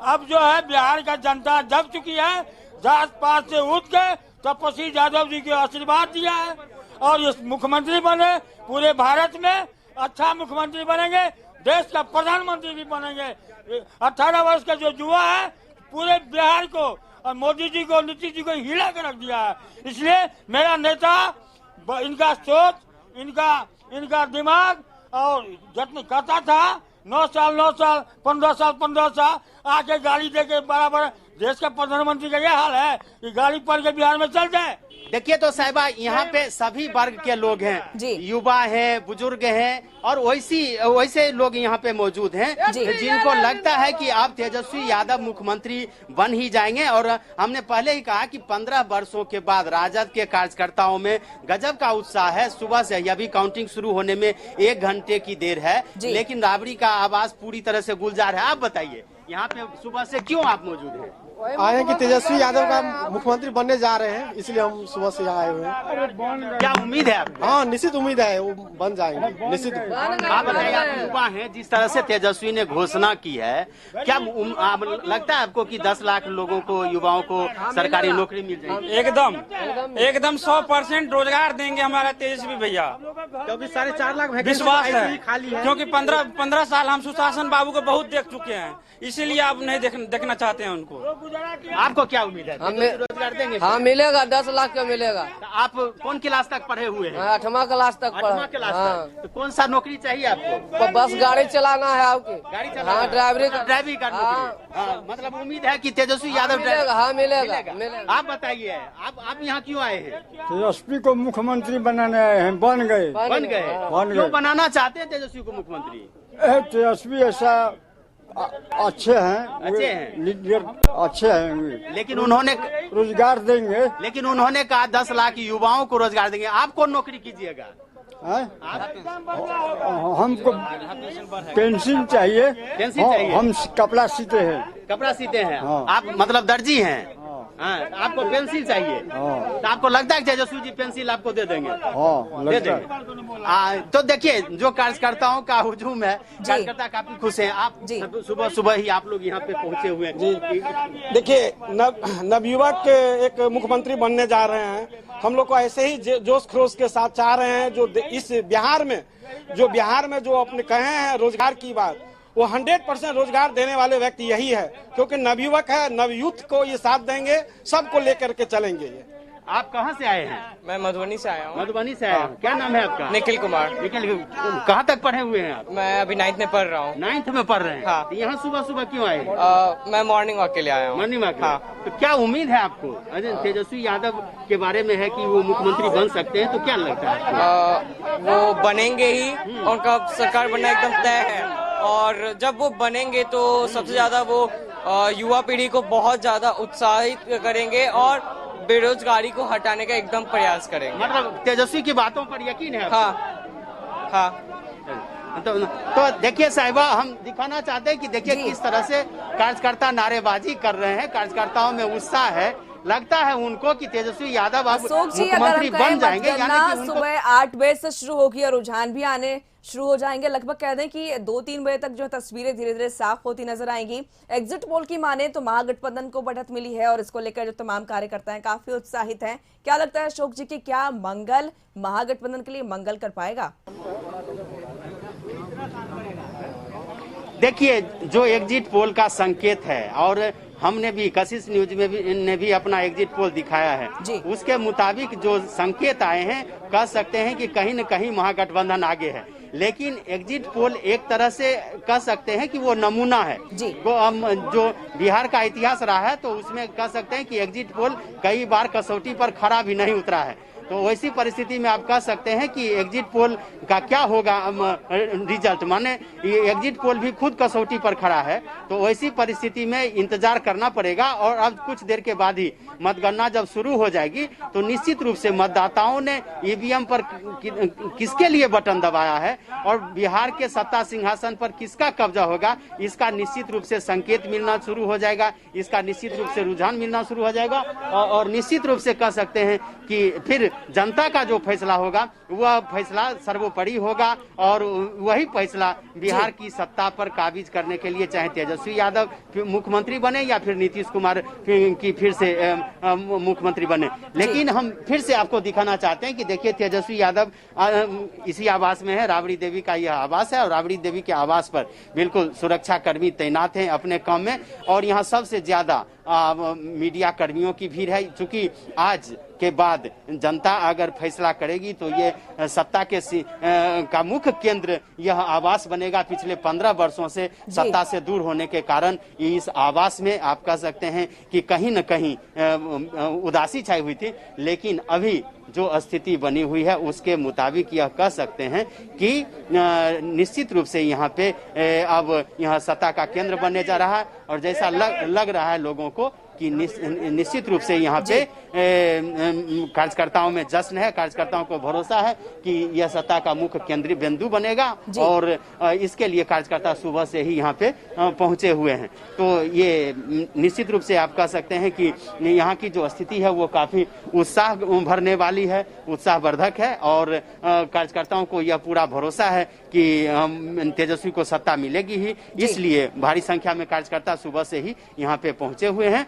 अब जो है बिहार का जनता जग चुकी है। जात पात से उठ के तपस्वी यादव जी के आशीर्वाद दिया है और ये मुख्यमंत्री बने, पूरे भारत में अच्छा मुख्यमंत्री बनेंगे, देश का प्रधानमंत्री भी बनेंगे। 18 वर्ष का जो युवा है पूरे बिहार को और मोदी जी को, नीतीश जी को हिला कर रख दिया है। इसलिए मेरा नेता, इनका सोच, इनका दिमाग और जितना कहता था 9 साल 15 साल आके गाड़ी दे के बराबर देश का प्रधानमंत्री का यह हाल है कि गाड़ी पर के बिहार में चल जाए। देखिए तो साहिबा, यहाँ पे सभी वर्ग के लोग हैं, युवा हैं, बुजुर्ग हैं और वैसे लोग यहाँ पे मौजूद हैं जिनको लगता है कि अब तेजस्वी यादव मुख्यमंत्री बन ही जाएंगे। और हमने पहले ही कहा कि 15 वर्षों के बाद राजद के कार्यकर्ताओं में गजब का उत्साह है। सुबह से अभी काउंटिंग शुरू होने में 1 घंटे की देर है, लेकिन राबड़ी का आवाज पूरी तरह से गुलजार है। आप बताइए, यहाँ पे सुबह से क्यों आप मौजूद हैं? आए कि तेजस्वी यादव का मुख्यमंत्री बनने जा रहे हैं, इसलिए हम सुबह से यहाँ आए हुए हैं। क्या उम्मीद है आपको? हाँ, निश्चित उम्मीद है, वो बन जाएंगे निश्चित। आप बताइए, आप युवा हैं, जिस तरह से तेजस्वी ने घोषणा की है, क्या लगता है आपको कि 10 लाख लोगों को, युवाओं को सरकारी नौकरी मिल जाएगी? एकदम 100% रोजगार देंगे हमारा तेजस्वी भैया, क्योंकि 4.5 लाख विश्वास है। क्योंकि 15 साल हम सुशासन बाबू को बहुत देख चुके हैं, इसीलिए आप नहीं देखना चाहते हैं उनको। आपको क्या उम्मीद है? रोजगार देंगे? हाँ, मिलेगा, 10 लाख का मिलेगा। आप कौन क्लास तक पढ़े हुए हैं? 8वां क्लास तक। 8वां क्लास तक। तो कौन सा नौकरी चाहिए आपको? बस गाड़ी चलाना है आपकी। गाड़ी चलाना? हाँ, ड्राइवरी का नौकरी। मतलब उम्मीद है कि तेजस्वी यादव मिलेगा। हाँ, मिलेगा। आप बताइए, आप यहाँ क्यों आए हैं? तेजस्वी को मुख्यमंत्री बनाने आए हैं, बन गए। क्यों बनाना चाहते हैं तेजस्वी को मुख्यमंत्री? तेजस्वी ऐसा अच्छे हैं, लीडर अच्छे हैं, लेकिन उन्होंने रोजगार देंगे। लेकिन उन्होंने कहा 10 लाख युवाओं को रोजगार देंगे। आप कौन नौकरी कीजिएगा? हमको पेंसिल चाहिए। पेंसिल चाहिए? हम कपड़ा सीते हैं। कपड़ा सीते हैं? आप मतलब दर्जी हैं? आपको पेंसिल चाहिए? तो आपको लगता है तेजस्वी जी पेंसिल आपको दे देंगे? दे देंगे। तो देखिए, जो कार्यकर्ताओं का हुजूम है, कार्यकर्ता काफी खुश हैं। आप सुबह ही आप लोग यहाँ पे पहुँचे हुए हैं। देखिए, नवयुवक एक मुख्यमंत्री बनने जा रहे हैं। हम लोग को ऐसे ही जोश खरोश के साथ चाह रहे हैं। जो इस बिहार में जो अपने कहे हैं रोजगार की बात, वो 100% रोजगार देने वाले व्यक्ति यही है, क्योंकि नवयुवक है, नवयूथ को ये साथ देंगे, सबको लेकर के चलेंगे। ये आप कहाँ से आए हैं? मैं मधुबनी से आया हूँ। मधुबनी से आए हैं। क्या नाम है आपका? निखिल कुमार। निखिल, कहाँ तक पढ़े हुए हैं आप? मैं अभी 9th में पढ़ रहा हूँ। 9th में पढ़ रहे हैं। हाँ। तो यहाँ सुबह सुबह क्यों आए? मैं मॉर्निंग वॉक के लिए आया हूँ। Morning walk. हाँ। तो क्या उम्मीद है आपको? तेजस्वी यादव के बारे में है कि वो मुख्यमंत्री बन सकते हैं, तो क्या लगता है? वो बनेंगे ही, उनका सरकार बनना एकदम तय है। और जब वो बनेंगे तो सबसे ज्यादा वो युवा पीढ़ी को बहुत ज्यादा उत्साहित करेंगे और बेरोजगारी को हटाने का एकदम प्रयास करेंगे। मतलब तेजस्वी की बातों पर यकीन है? हाँ हाँ। तो देखिए साहिबा, हम दिखाना चाहते हैं कि देखिए किस तरह से कार्यकर्ता नारेबाजी कर रहे हैं, कार्यकर्ताओं में उत्साह है। लगता है उनको कि तेजस्वी यादव अब मुख्यमंत्री बन जाएंगे। यानी सुबह 8 बजे से शुरू होगी और रुझान भी आने शुरू हो जाएंगे। लगभग कह दें कि 2-3 बजे तक जो तस्वीरें धीरे धीरे साफ होती नजर आएंगी। एग्जिट पोल की माने तो महागठबंधन को बढ़त मिली है और इसको लेकर जो तमाम कार्यकर्ता हैं काफी उत्साहित हैं। क्या लगता है अशोक जी की क्या मंगल महागठबंधन के लिए मंगल कर पाएगा? देखिए, जो एग्जिट पोल का संकेत है, और हमने भी कशिश न्यूज में भी अपना एग्जिट पोल दिखाया है, उसके मुताबिक जो संकेत आए हैं, कह सकते हैं कि कहीं न कहीं महागठबंधन आगे है। लेकिन एग्जिट पोल एक तरह से कह सकते हैं कि वो नमूना है। जो बिहार का इतिहास रहा है, तो उसमें कह सकते हैं कि एग्जिट पोल कई बार कसौटी पर खरा भी नहीं उतरा है। तो वैसी परिस्थिति में आप कह सकते हैं कि एग्जिट पोल का क्या होगा रिजल्ट, माने ये एग्जिट पोल भी खुद कसौटी पर खड़ा है। तो वैसी परिस्थिति में इंतजार करना पड़ेगा। और अब कुछ देर के बाद ही मतगणना जब शुरू हो जाएगी, तो निश्चित रूप से मतदाताओं ने ईवीएम पर किसके लिए बटन दबाया है और बिहार के सत्ता सिंहासन पर किसका कब्जा होगा, इसका निश्चित रूप से संकेत मिलना शुरू हो जाएगा, इसका निश्चित रूप से रुझान मिलना शुरू हो जाएगा। और निश्चित रूप से कह सकते हैं कि फिर जनता का जो फैसला होगा वह फैसला सर्वोपरि होगा। और वही फैसला बिहार की सत्ता पर काबिज करने के लिए, चाहे तेजस्वी यादव मुख्यमंत्री बने या फिर नीतीश कुमार की फिर से मुख्यमंत्री बने। लेकिन हम फिर से आपको दिखाना चाहते हैं कि देखिए, तेजस्वी यादव इसी आवास में है, राबड़ी देवी का यह आवास है। और राबड़ी देवी के आवास पर बिल्कुल सुरक्षा कर्मी तैनात हैं अपने काम में। और यहाँ सबसे ज्यादा मीडिया कर्मियों की भीड़ है, चूंकि आज के बाद जनता अगर फैसला करेगी तो ये सत्ता के का मुख्य केंद्र यह आवास बनेगा। पिछले 15 वर्षों से सत्ता से दूर होने के कारण इस आवास में आप कह सकते हैं कि कहीं न कहीं उदासी छाई हुई थी। लेकिन अभी जो स्थिति बनी हुई है उसके मुताबिक यह कह सकते हैं कि निश्चित रूप से यहाँ पे अब यह सत्ता का केंद्र बनने जा रहा है। और जैसा लग रहा है लोगों को कि निश्चित रूप से यहाँ पे कार्यकर्ताओं में जश्न है, कार्यकर्ताओं को भरोसा है कि यह सत्ता का मुख्य केंद्रीय बिंदु बनेगा। और इसके लिए कार्यकर्ता सुबह से ही यहाँ पे पहुंचे हुए हैं। तो ये निश्चित रूप से आप कह सकते हैं कि यहाँ की जो स्थिति है वो काफी उत्साह भरने वाली है, उत्साहवर्धक है। और कार्यकर्ताओं को यह पूरा भरोसा है कि तेजस्वी को सत्ता मिलेगी ही, इसलिए भारी संख्या में कार्यकर्ता सुबह से ही यहाँ पे पहुंचे हुए हैं।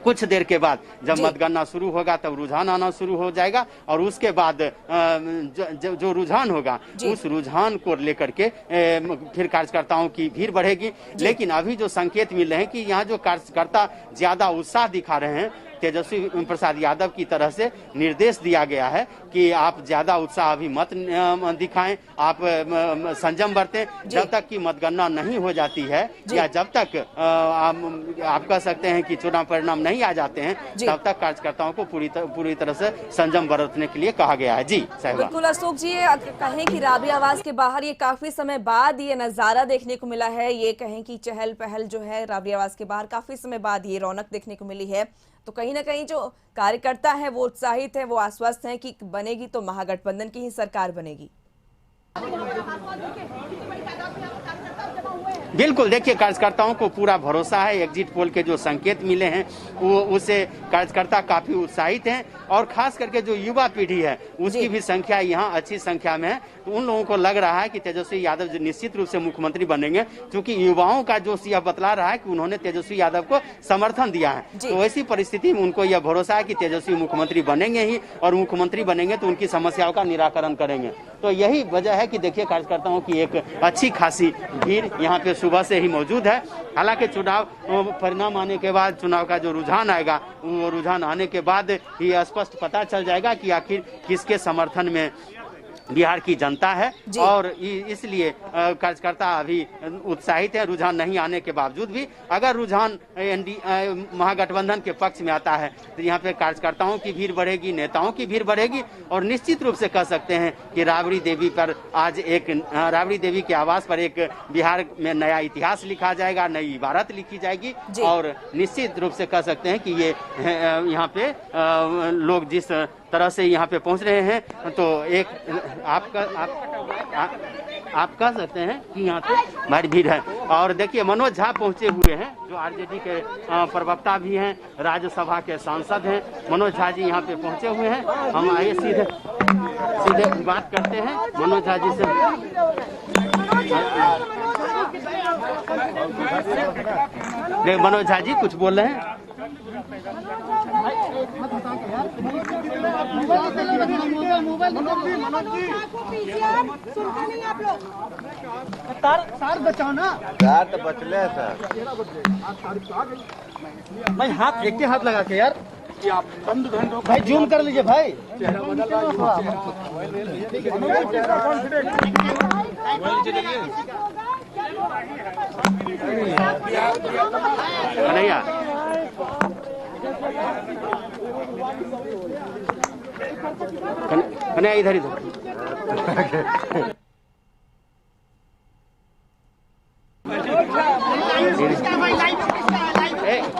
कुछ देर के बाद जब मतगणना शुरू होगा तब रुझान आना शुरू हो जाएगा। और उसके बाद जो रुझान होगा उस रुझान को लेकर के फिर कार्यकर्ताओं की भीड़ बढ़ेगी। लेकिन अभी जो संकेत मिल रहे हैं कि यहाँ जो कार्यकर्ता ज्यादा उत्साह दिखा रहे हैं, तेजस्वी प्रसाद यादव की तरह से निर्देश दिया गया है कि आप ज्यादा उत्साह अभी मत दिखाएं, आप संयम बरतें। जब तक कि मतगणना नहीं हो जाती है या जब तक आप कह सकते हैं कि चुनाव परिणाम नहीं आ जाते हैं, तब तक कार्यकर्ताओं को पूरी तरह से संयम बरतने के लिए कहा गया है। जी साहिबा। बिल्कुल अशोक जी, कहें कि राबड़ी आवास के बाहर ये काफी समय बाद ये नजारा देखने को मिला है, ये कहें कि चहल पहल जो है राबड़ी आवास के बाहर काफी समय बाद ये रौनक देखने को मिली है। तो कहीं ना कहीं जो कार्यकर्ता है वो उत्साहित है, वो आश्वस्त हैं कि बनेगी तो महागठबंधन की ही सरकार बनेगी। बिल्कुल, देखिए कार्यकर्ताओं को पूरा भरोसा है। एग्जिट पोल के जो संकेत मिले हैं वो उससे कार्यकर्ता काफी उत्साहित हैं। और खास करके जो युवा पीढ़ी है उसकी भी संख्या यहाँ अच्छी संख्या में है। तो उन लोगों को लग रहा है कि तेजस्वी यादव जो निश्चित रूप से मुख्यमंत्री बनेंगे, क्योंकि युवाओं का जो यह बतला रहा है कि उन्होंने तेजस्वी यादव को समर्थन दिया है। तो ऐसी परिस्थिति में उनको यह भरोसा है कि तेजस्वी मुख्यमंत्री बनेंगे ही, और मुख्यमंत्री बनेंगे तो उनकी समस्याओं का निराकरण करेंगे। तो यही वजह है कि देखिए कार्यकर्ताओं की एक अच्छी खासी भीड़ यहाँ पे सुबह से ही मौजूद है। हालांकि चुनाव परिणाम आने के बाद चुनाव का जो रुझान आएगा, वो रुझान आने के बाद ही स्पष्ट पता चल जाएगा कि आखिर किसके समर्थन में बिहार की जनता है। और इसलिए कार्यकर्ता अभी उत्साहित है रुझान नहीं आने के बावजूद भी। अगर रुझान महागठबंधन के पक्ष में आता है तो यहाँ पे कार्यकर्ताओं की भीड़ बढ़ेगी, नेताओं की भीड़ बढ़ेगी, और निश्चित रूप से कह सकते हैं कि राबड़ी देवी पर आज राबड़ी देवी के आवास पर एक बिहार में नया इतिहास लिखा जाएगा, नई इबारत लिखी जाएगी। और निश्चित रूप से कह सकते हैं कि ये यहाँ पे लोग जिस तरह से यहाँ पे पहुँच रहे हैं, तो एक आप कह सकते हैं कि यहाँ पे भारी भीड़ है। और देखिए मनोज झा पहुँचे हुए हैं, जो आरजेडी के प्रवक्ता भी हैं, राज्यसभा के सांसद हैं। मनोज झा जी यहाँ पे पहुँचे हुए हैं। हम आइए सीधे बात करते हैं मनोज झा जी से। मनोज झा जी कुछ बोल रहे हैं। तार बचाओ ना, तार तो बचले है सर। भाई हाथ एक हाथ लगा के यार, भाई जूम कर लीजिए भाई। कन्हैया कन्हैया इधर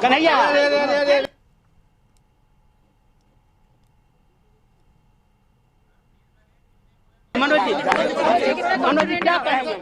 कन्हैया मनोज जी क्या कहेंगे?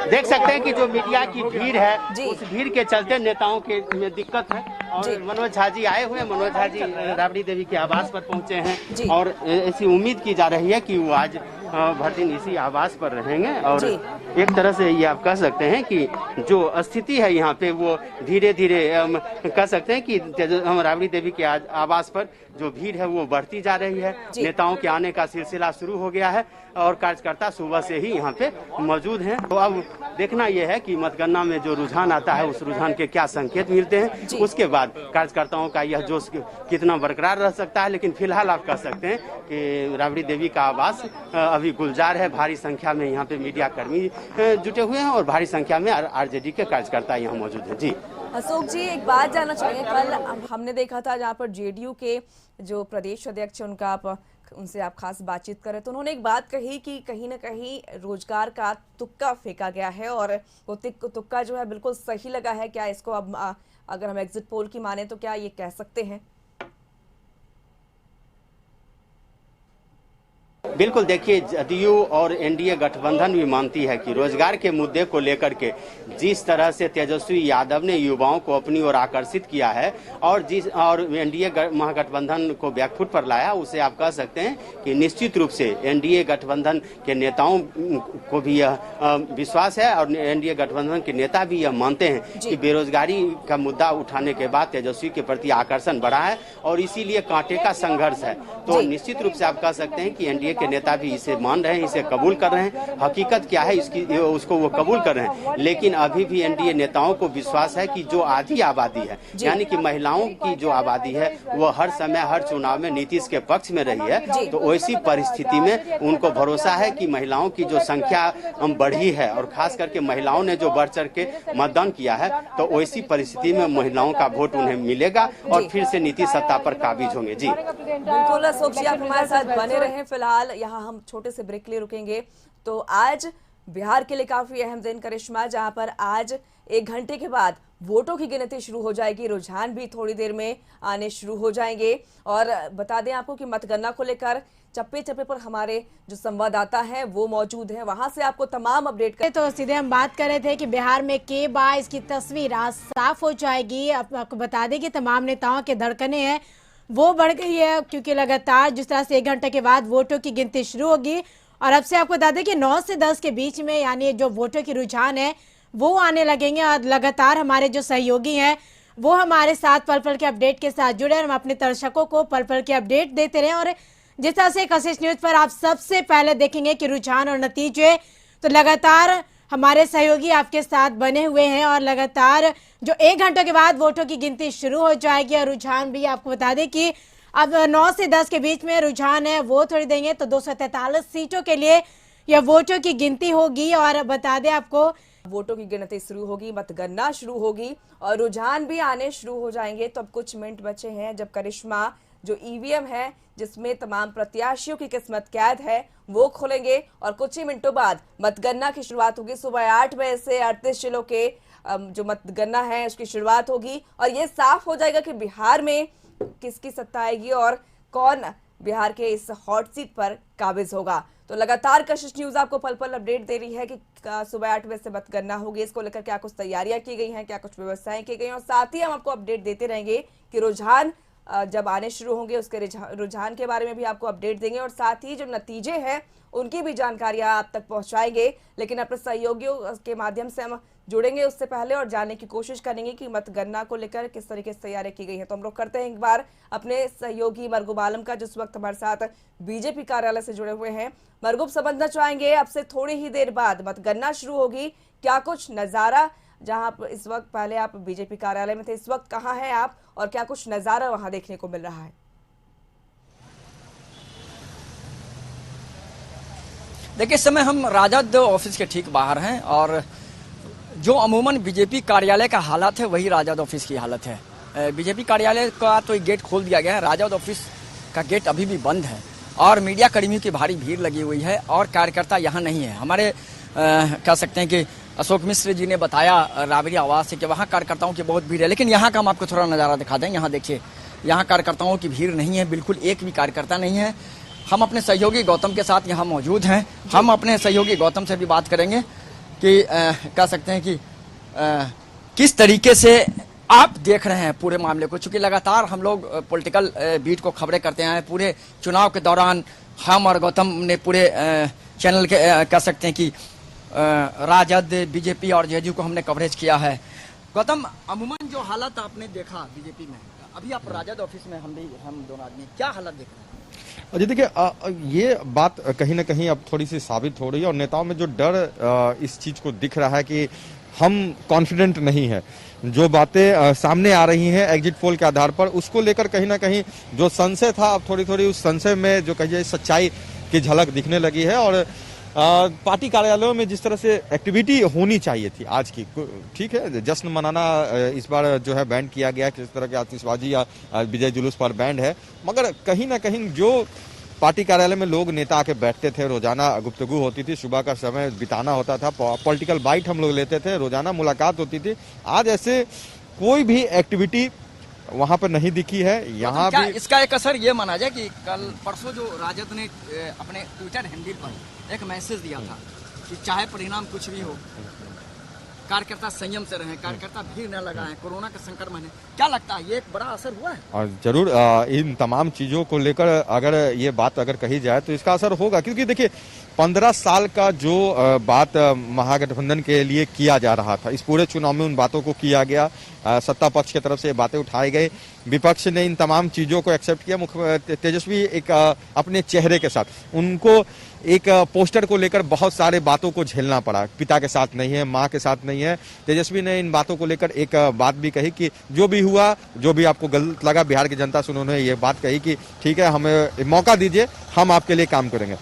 देख सकते हैं कि जो मीडिया की भीड़ है, उस भीड़ के चलते नेताओं के में दिक्कत है। और मनोज झा जी आए हुए हैं। मनोज झा जी राबड़ी देवी के आवास पर पहुंचे हैं, और ऐसी उम्मीद की जा रही है कि वो आज भर दिन इसी आवास पर रहेंगे। और एक तरह से ये आप कह सकते हैं कि जो स्थिति है यहाँ पे, वो धीरे धीरे कह सकते हैं कि हम राबड़ी देवी के आवास पर जो भीड़ है वो बढ़ती जा रही है। नेताओं के आने का सिलसिला शुरू हो गया है, और कार्यकर्ता सुबह से ही यहाँ पे मौजूद हैं। तो अब देखना यह है कि मतगणना में जो रुझान आता है, उस रुझान के क्या संकेत मिलते हैं। उसके बाद कार्यकर्ताओं का यह जोश कितना बरकरार रह सकता है। लेकिन फिलहाल आप कह सकते हैं कि राबड़ी देवी का आवास अभी गुलजार है। भारी संख्या में यहाँ पे मीडिया कर्मी जुटे हुए हैं, और भारी संख्या में आरजेडी के कार्यकर्ता यहाँ मौजूद हैं। जी अशोक जी, एक बात जानना चाहेंगे, कल हमने देखा था जहाँ पर जेडीयू के जो प्रदेश अध्यक्ष उनसे आप खास बातचीत करें, तो उन्होंने एक बात कही कि कहीं ना कहीं रोजगार का तुक्का फेंका गया है, और वो तुक्का जो है बिल्कुल सही लगा है। क्या इसको अब अगर हम एग्जिट पोल की माने तो क्या ये कह सकते हैं? बिल्कुल, देखिए जदयू और एनडीए गठबंधन भी मानती है कि रोजगार के मुद्दे को लेकर के जिस तरह से तेजस्वी यादव ने युवाओं को अपनी ओर आकर्षित किया है, और एनडीए महागठबंधन को बैकफुट पर लाया, उसे आप कह सकते हैं कि निश्चित रूप से एनडीए गठबंधन के नेताओं को भी यह विश्वास है, और एनडीए गठबंधन के नेता भी यह मानते हैं कि बेरोजगारी का मुद्दा उठाने के बाद तेजस्वी के प्रति आकर्षण बढ़ा है, और इसीलिए कांटे का संघर्ष है। तो निश्चित रूप से आप कह सकते हैं कि एनडीए के नेता भी इसे मान रहे हैं, इसे कबूल कर रहे हैं। हकीकत क्या है इसकी, उसको वो कबूल कर रहे हैं। लेकिन अभी भी एनडीए नेताओं को विश्वास है कि जो आधी आबादी है, यानी कि महिलाओं की जो आबादी है, वो हर समय हर चुनाव में नीतीश के पक्ष में रही है। तो ऐसी परिस्थिति में उनको भरोसा है कि महिलाओं की जो संख्या बढ़ी है, और खास करके महिलाओं ने जो बढ़ चढ़ के मतदान किया है, तो ऐसी परिस्थिति में महिलाओं का वोट उन्हें मिलेगा, और फिर से नीतीश सत्ता पर काबिज होंगे। जी बिल्कुल अशोक जी, आप हमारे साथ बने रहें। फिलहाल यहाँ हम छोटे से ब्रेक के लिए रुकेंगे। तो आज बिहार के लिए काफी अहम दिन करिश्मा, जहां पर आज 1 घंटे के बाद वोटों की गिनती शुरू हो जाएगी। रुझान भी थोड़ी देर में आने शुरू हो जाएंगे। और बता दें आपको कि मतगणना को लेकर चप्पे चप्पे पर हमारे जो संवाददाता हैं वो मौजूद हैं, वहां से आपको तमाम अपडेट कर। तो सीधे हम बात कर रहे थे कि बिहार में के बार इसकी तस्वीर आज साफ हो जाएगी। आपको बता दें कि तमाम नेताओं के धड़कने हैं वो बढ़ गई है, क्योंकि लगातार जिस तरह से 1 घंटे के बाद वोटों की गिनती शुरू होगी। और अब से आपको बता दें कि 9 से 10 के बीच में यानी जो वोटों की रुझान है वो आने लगेंगे। और लगातार हमारे जो सहयोगी हैं वो हमारे साथ पल पल के अपडेट के साथ जुड़े, हम अपने दर्शकों को पल पल के अपडेट देते रहे। और जिस तरह से कशिश न्यूज पर आप सबसे पहले देखेंगे कि रुझान और नतीजे, तो लगातार हमारे सहयोगी आपके साथ बने हुए हैं। और लगातार जो 1 घंटे के बाद वोटों की गिनती शुरू हो जाएगी। और रुझान भी आपको बता दें कि अब 9 से 10 के बीच में रुझान है वो थोड़ी देंगे, तो 243 सीटों के लिए यह वोटों की गिनती होगी। और बता दें आपको, वोटों की गिनती शुरू होगी, मतगणना शुरू होगी और रुझान भी आने शुरू हो जाएंगे। तो अब कुछ मिनट बचे हैं जब करिश्मा जो ईवीएम है जिसमें तमाम प्रत्याशियों की किस्मत कैद है वो खोलेंगे और कुछ ही मिनटों बाद मतगणना की शुरुआत होगी। सुबह 8 बजे से 38 जिलों के जो मतगणना है उसकी शुरुआत होगी और ये साफ हो जाएगा कि बिहार में किसकी सत्ता आएगी और कौन बिहार के इस हॉट सीट पर काबिज होगा। तो लगातार कशिश न्यूज आपको पल पल अपडेट दे रही है कि सुबह 8 बजे से मतगणना होगी। इसको लेकर क्या कुछ तैयारियां की गई हैं, क्या कुछ व्यवस्थाएं की गई हैं और साथ ही हम आपको अपडेट देते रहेंगे कि रुझान जब आने शुरू होंगे उसके रुझान के बारे में भी आपको अपडेट देंगे और साथ ही जो नतीजे हैं उनकी भी जानकारियां आप तक पहुंचाएंगे। लेकिन अपने सहयोगियों के माध्यम से हम जुड़ेंगे उससे पहले और जानने की कोशिश करेंगे कि मतगणना को लेकर किस तरीके से तैयारी की गई है। तो हम लोग करते हैं एक बार अपने सहयोगी मरगूब आलम का, जिस वक्त हमारे साथ बीजेपी कार्यालय से जुड़े हुए हैं। मरगूब, समझना चाहेंगे अब से थोड़ी ही देर बाद मतगणना शुरू होगी, क्या कुछ नजारा, जहां इस वक्त पहले आप बीजेपी कार्यालय में थे, इस वक्त कहां हैं आप और क्या कुछ नजारा वहां देखने को मिल रहा है? देखिए, इस समय हम राजद ऑफिस के ठीक बाहर हैं और जो अमूमन बीजेपी कार्यालय का हालत है वही राजद ऑफिस की हालत है। बीजेपी कार्यालय का तो गेट खोल दिया गया है, राजद ऑफिस का गेट अभी भी बंद है और मीडिया कर्मियों की भारी भीड़ लगी हुई है और कार्यकर्ता यहाँ नहीं है। हमारे कह सकते हैं कि अशोक मिश्र जी ने बताया राबड़ी आवास से कि वहाँ कार्यकर्ताओं की बहुत भीड़ है, लेकिन यहाँ का हम आपको थोड़ा नज़ारा दिखा दें। यहाँ देखिए, यहाँ कार्यकर्ताओं की भीड़ नहीं है, बिल्कुल एक भी कार्यकर्ता नहीं है। हम अपने सहयोगी गौतम के साथ यहाँ मौजूद हैं। हम अपने सहयोगी गौतम से भी बात करेंगे कि कह सकते हैं कि किस तरीके से आप देख रहे हैं पूरे मामले को, चूंकि लगातार हम लोग पॉलिटिकल बीट को खबरें करते हैं। पूरे चुनाव के दौरान हम और गौतम ने पूरे चैनल के कह सकते हैं कि राजद, बीजेपी और जेडीयू को हमने कवरेज किया है। गौतम, अमूमन जो हालत आपने देखा बीजेपी में, अभी आप राजद ऑफिस में हम दोनों आदमी क्या हालत देख रहे हैं? जी देखिए, ये बात कहीं ना कहीं अब थोड़ी सी साबित हो रही है और नेताओं में जो डर इस चीज को दिख रहा है कि हम कॉन्फिडेंट नहीं है। जो बातें सामने आ रही हैं एग्जिट पोल के आधार पर, उसको लेकर कहीं ना कहीं जो संशय था अब थोड़ी थोड़ी उस संशय में जो कहिए सच्चाई की झलक दिखने लगी है। और पार्टी कार्यालयों में जिस तरह से एक्टिविटी होनी चाहिए थी आज की, ठीक है, जश्न मनाना इस बार जो है बैन किया गया, किस तरह की आतिशबाजी या विजय जुलूस पर बैन है, मगर कहीं ना कहीं जो पार्टी कार्यालय में लोग नेता आके बैठते थे, रोजाना गुफ्तगू होती थी, सुबह का समय बिताना होता था, पॉलिटिकल बाइट हम लोग लेते थे, रोजाना मुलाकात होती थी, आज ऐसे कोई भी एक्टिविटी वहां पर नहीं दिखी है। यहाँ भी इसका एक असर ये माना जाए कि कल परसों जो राजद ने अपने ट्विटर हैंडल पर एक मैसेज दिया था कि चाहे परिणाम कुछ भी हो, कार्यकर्ता संयम से रहें, कार्यकर्ता भीड़ न लगाएं, कोरोना का संक्रमण है, क्या लगता है ये एक बड़ा असर हुआ है? और जरूर इन तमाम चीजों को लेकर अगर ये बात अगर कही जाए तो इसका असर होगा, क्योंकि देखिए 15 साल का जो बात महागठबंधन के लिए किया जा रहा था, इस पूरे चुनाव में उन बातों को किया गया, सत्ता पक्ष की तरफ से ये बातें उठाई गई, विपक्ष ने इन तमाम चीजों को एक्सेप्ट किया। तेजस्वी एक अपने चेहरे के साथ उनको एक पोस्टर को लेकर बहुत सारे बातों को झेलना पड़ा, पिता के साथ नहीं है, माँ के साथ नहीं है। तेजस्वी ने इन बातों को लेकर एक बात भी कही कि जो भी हुआ, जो भी आपको गलत लगा बिहार की जनता से, उन्होंने ये बात कही कि ठीक है, हमें मौका दीजिए, हम आपके लिए काम करेंगे।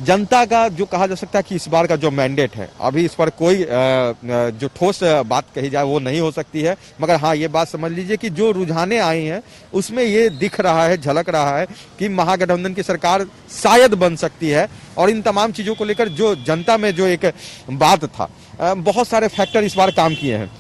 जनता का जो कहा जा सकता है कि इस बार का जो मैंडेट है, अभी इस पर कोई जो ठोस बात कही जाए वो नहीं हो सकती है, मगर हाँ ये बात समझ लीजिए कि जो रुझाने आई हैं उसमें ये दिख रहा है, झलक रहा है कि महागठबंधन की सरकार शायद बन सकती है। और इन तमाम चीजों को लेकर जो जनता में जो एक बात था, बहुत सारे फैक्टर इस बार काम किए हैं।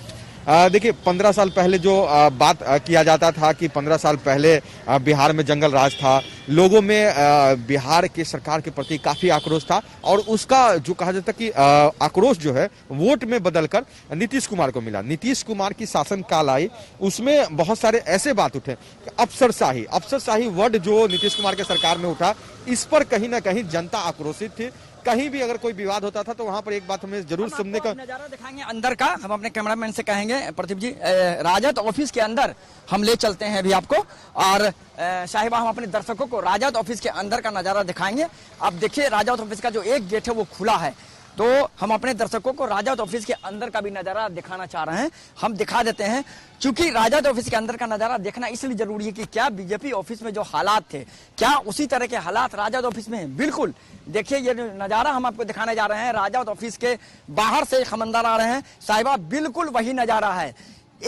देखिए 15 साल पहले जो बात किया जाता था कि 15 साल पहले बिहार में जंगल राज था, लोगों में बिहार की सरकार के प्रति काफी आक्रोश था और उसका जो कहा जाता कि आक्रोश जो है वोट में बदलकर नीतीश कुमार को मिला। नीतीश कुमार की शासन काल आई, उसमें बहुत सारे ऐसे बात उठे, अफसरशाही वर्ड जो नीतीश कुमार के सरकार में उठा, इस पर कहीं ना कहीं जनता आक्रोशित थी। कहीं भी अगर कोई विवाद होता था तो वहां पर एक बात हमें जरूर सुनने का नजारा दिखाएंगे अंदर का। हम अपने कैमरामैन से कहेंगे प्रदीप जी, राजद ऑफिस के अंदर हम ले चलते हैं अभी आपको, और साहिबा हम अपने दर्शकों को राजद ऑफिस के अंदर का नजारा दिखाएंगे। आप देखिए राजद ऑफिस का जो एक गेट है वो खुला है, तो हम अपने दर्शकों को राजद ऑफिस के अंदर का भी नजारा दिखाना चाह रहे हैं। हम दिखा देते हैं, क्योंकि राजद ऑफिस के अंदर का नजारा देखना इसलिए जरूरी है कि क्या बीजेपी ऑफिस में जो हालात थे, क्या उसी तरह के हालात राजद ऑफिस में हैं? बिल्कुल। देखिए ये नजारा हम आपको दिखाने जा रहे हैं, राजद ऑफिस के बाहर से हम अंदर आ रहे हैं साहिबा, बिल्कुल वही नजारा है।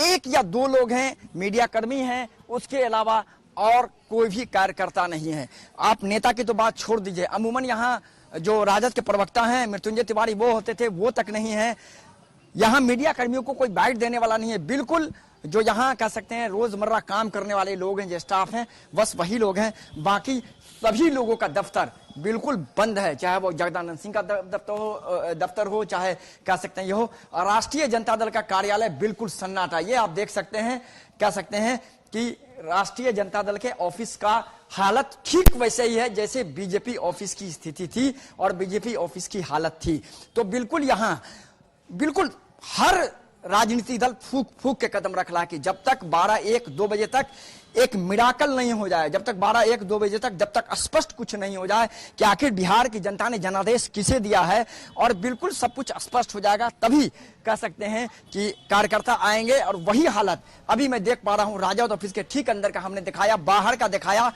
एक या दो लोग हैं, मीडिया कर्मी हैं, उसके अलावा और कोई भी कार्यकर्ता नहीं है। आप नेता की तो बात छोड़ दीजिए, अमूमन यहाँ जो राजद के प्रवक्ता हैं मृत्युंजय तिवारी वो होते थे, वो तक नहीं है। यहाँ मीडिया कर्मियों को कोई बाइट देने वाला नहीं है। बिल्कुल जो यहाँ कह सकते हैं रोजमर्रा काम करने वाले लोग हैं, जो स्टाफ हैं, बस वही लोग हैं। बाकी सभी लोगों का दफ्तर बिल्कुल बंद है, चाहे वो जगदानंद सिंह का दफ्तर हो, चाहे कह सकते हैं ये हो राष्ट्रीय जनता दल का कार्यालय, बिल्कुल सन्नाटा। ये आप देख सकते हैं, कह सकते हैं कि राष्ट्रीय जनता दल के ऑफिस का हालत ठीक वैसे ही है जैसे बीजेपी ऑफिस की स्थिति थी और बीजेपी ऑफिस की हालत थी। तो बिल्कुल यहाँ बिल्कुल हर राजनीतिक दल फूक फूक के कदम रख रहा कि जब तक 12-1-2 बजे तक एक मिराकल नहीं हो जाए, जब तक 12-1-2 बजे तक जब तक स्पष्ट कुछ नहीं हो जाए कि आखिर बिहार की जनता ने जनादेश किसे दिया है, और बिल्कुल सब कुछ स्पष्ट हो जाएगा, तभी कह सकते हैं कि कार्यकर्ता आएंगे। और वही हालत अभी मैं देख पा रहा हूं राजद ऑफिस के ठीक अंदर का हमने दिखाया, बाहर का दिखाया।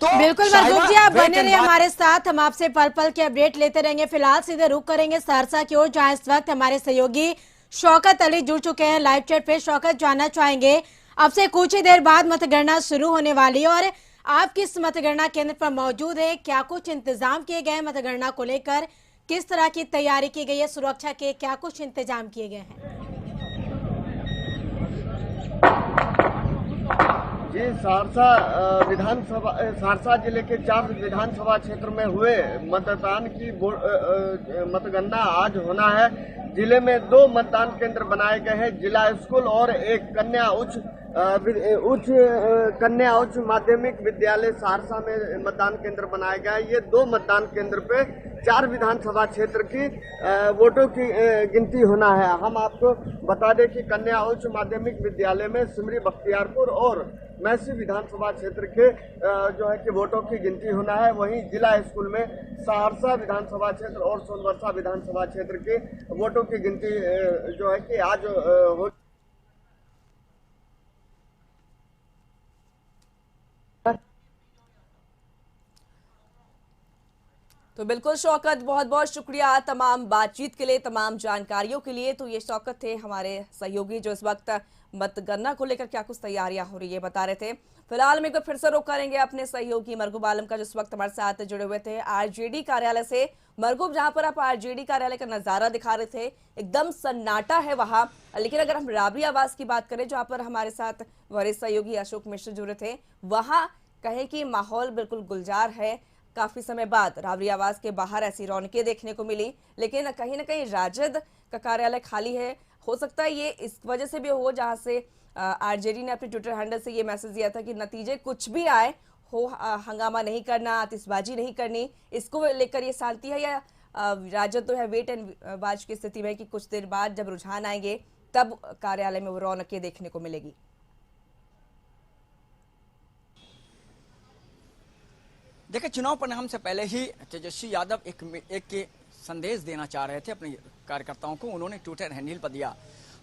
तो बिल्कुल मरगूब जी आप बने रहिए हमारे साथ, हम आपसे पल पल के अपडेट लेते रहेंगे। फिलहाल सीधे रुक करेंगे सहरसा की ओर, जहां इस वक्त हमारे सहयोगी शौकत अली जुड़ चुके हैं लाइव चैट पे। शौकत, जानना चाहेंगे अब से कुछ ही देर बाद मतगणना शुरू होने वाली है और आप किस मतगणना केंद्र पर मौजूद है, क्या कुछ इंतजाम किए गए हैं मतगणना को लेकर, किस तरह की तैयारी की गई है, सुरक्षा के क्या कुछ इंतजाम किए गए हैं? जी, सहरसा जिले के 4 विधानसभा क्षेत्र में हुए मतदान की मतगणना आज होना है। जिले में 2 मतदान केंद्र बनाए गए हैं, जिला स्कूल और एक कन्या उच्च माध्यमिक विद्यालय सहरसा में मतदान केंद्र बनाया गया है। ये 2 मतदान केंद्र पे 4 विधानसभा क्षेत्र की वोटों की गिनती होना है। हम आपको बता दें कि कन्या उच्च माध्यमिक विद्यालय में सिमरी बख्तियारपुर और मैसी विधानसभा क्षेत्र के जो है कि वोटों की गिनती होना है। वहीं जिला स्कूल में सहरसा विधानसभा क्षेत्र और सोनवर्षा विधानसभा क्षेत्र के वोटों की गिनती जो है कि आज हो। तो बिल्कुल शौकत, बहुत बहुत शुक्रिया तमाम बातचीत के लिए, तमाम जानकारियों के लिए। तो ये शौकत थे हमारे सहयोगी जो इस वक्त मतगणना को लेकर क्या कुछ तैयारियां हो रही है बता रहे थे। फिलहाल में फिर से रुक करेंगे अपने सहयोगी मरगूब आलम का, जिस वक्त हमारे साथ जुड़े हुए थे आरजेडी कार्यालय से। मरगूब, जहां पर आप आरजेडी कार्यालय का नजारा दिखा रहे थे, एकदम सन्नाटा है वहां, लेकिन अगर हम राबरी आवास की बात करें जहां पर हमारे साथ वरिष्ठ सहयोगी अशोक मिश्र जुड़े थे, वहां कहें कि माहौल बिल्कुल गुलजार है। काफी समय बाद राबरी आवास के बाहर ऐसी रौनकें देखने को मिली, लेकिन कहीं ना कहीं राजद का कार्यालय खाली है। हो सकता है ये इस वजह से भी हो जहां से आरजेडी ने अपने ट्विटर हैंडल से ये मैसेज दिया था कि नतीजे कुछ भी आए हो, हंगामा नहीं करना, आतिशबाजी नहीं करनी। इसको लेकर ये शांति है या राजद तो है वेट एंड वॉच की स्थिति में कि कुछ देर बाद जब रुझान आएंगे तब कार्यालय में वो रौनकें देखने को मिलेगी? देखिए, चुनाव परिणाम से पहले ही तेजस्वी यादव एक संदेश देना चाह रहे थे अपने कार्यकर्ताओं को, उन्होंने ट्विटर हैंडल पर दिया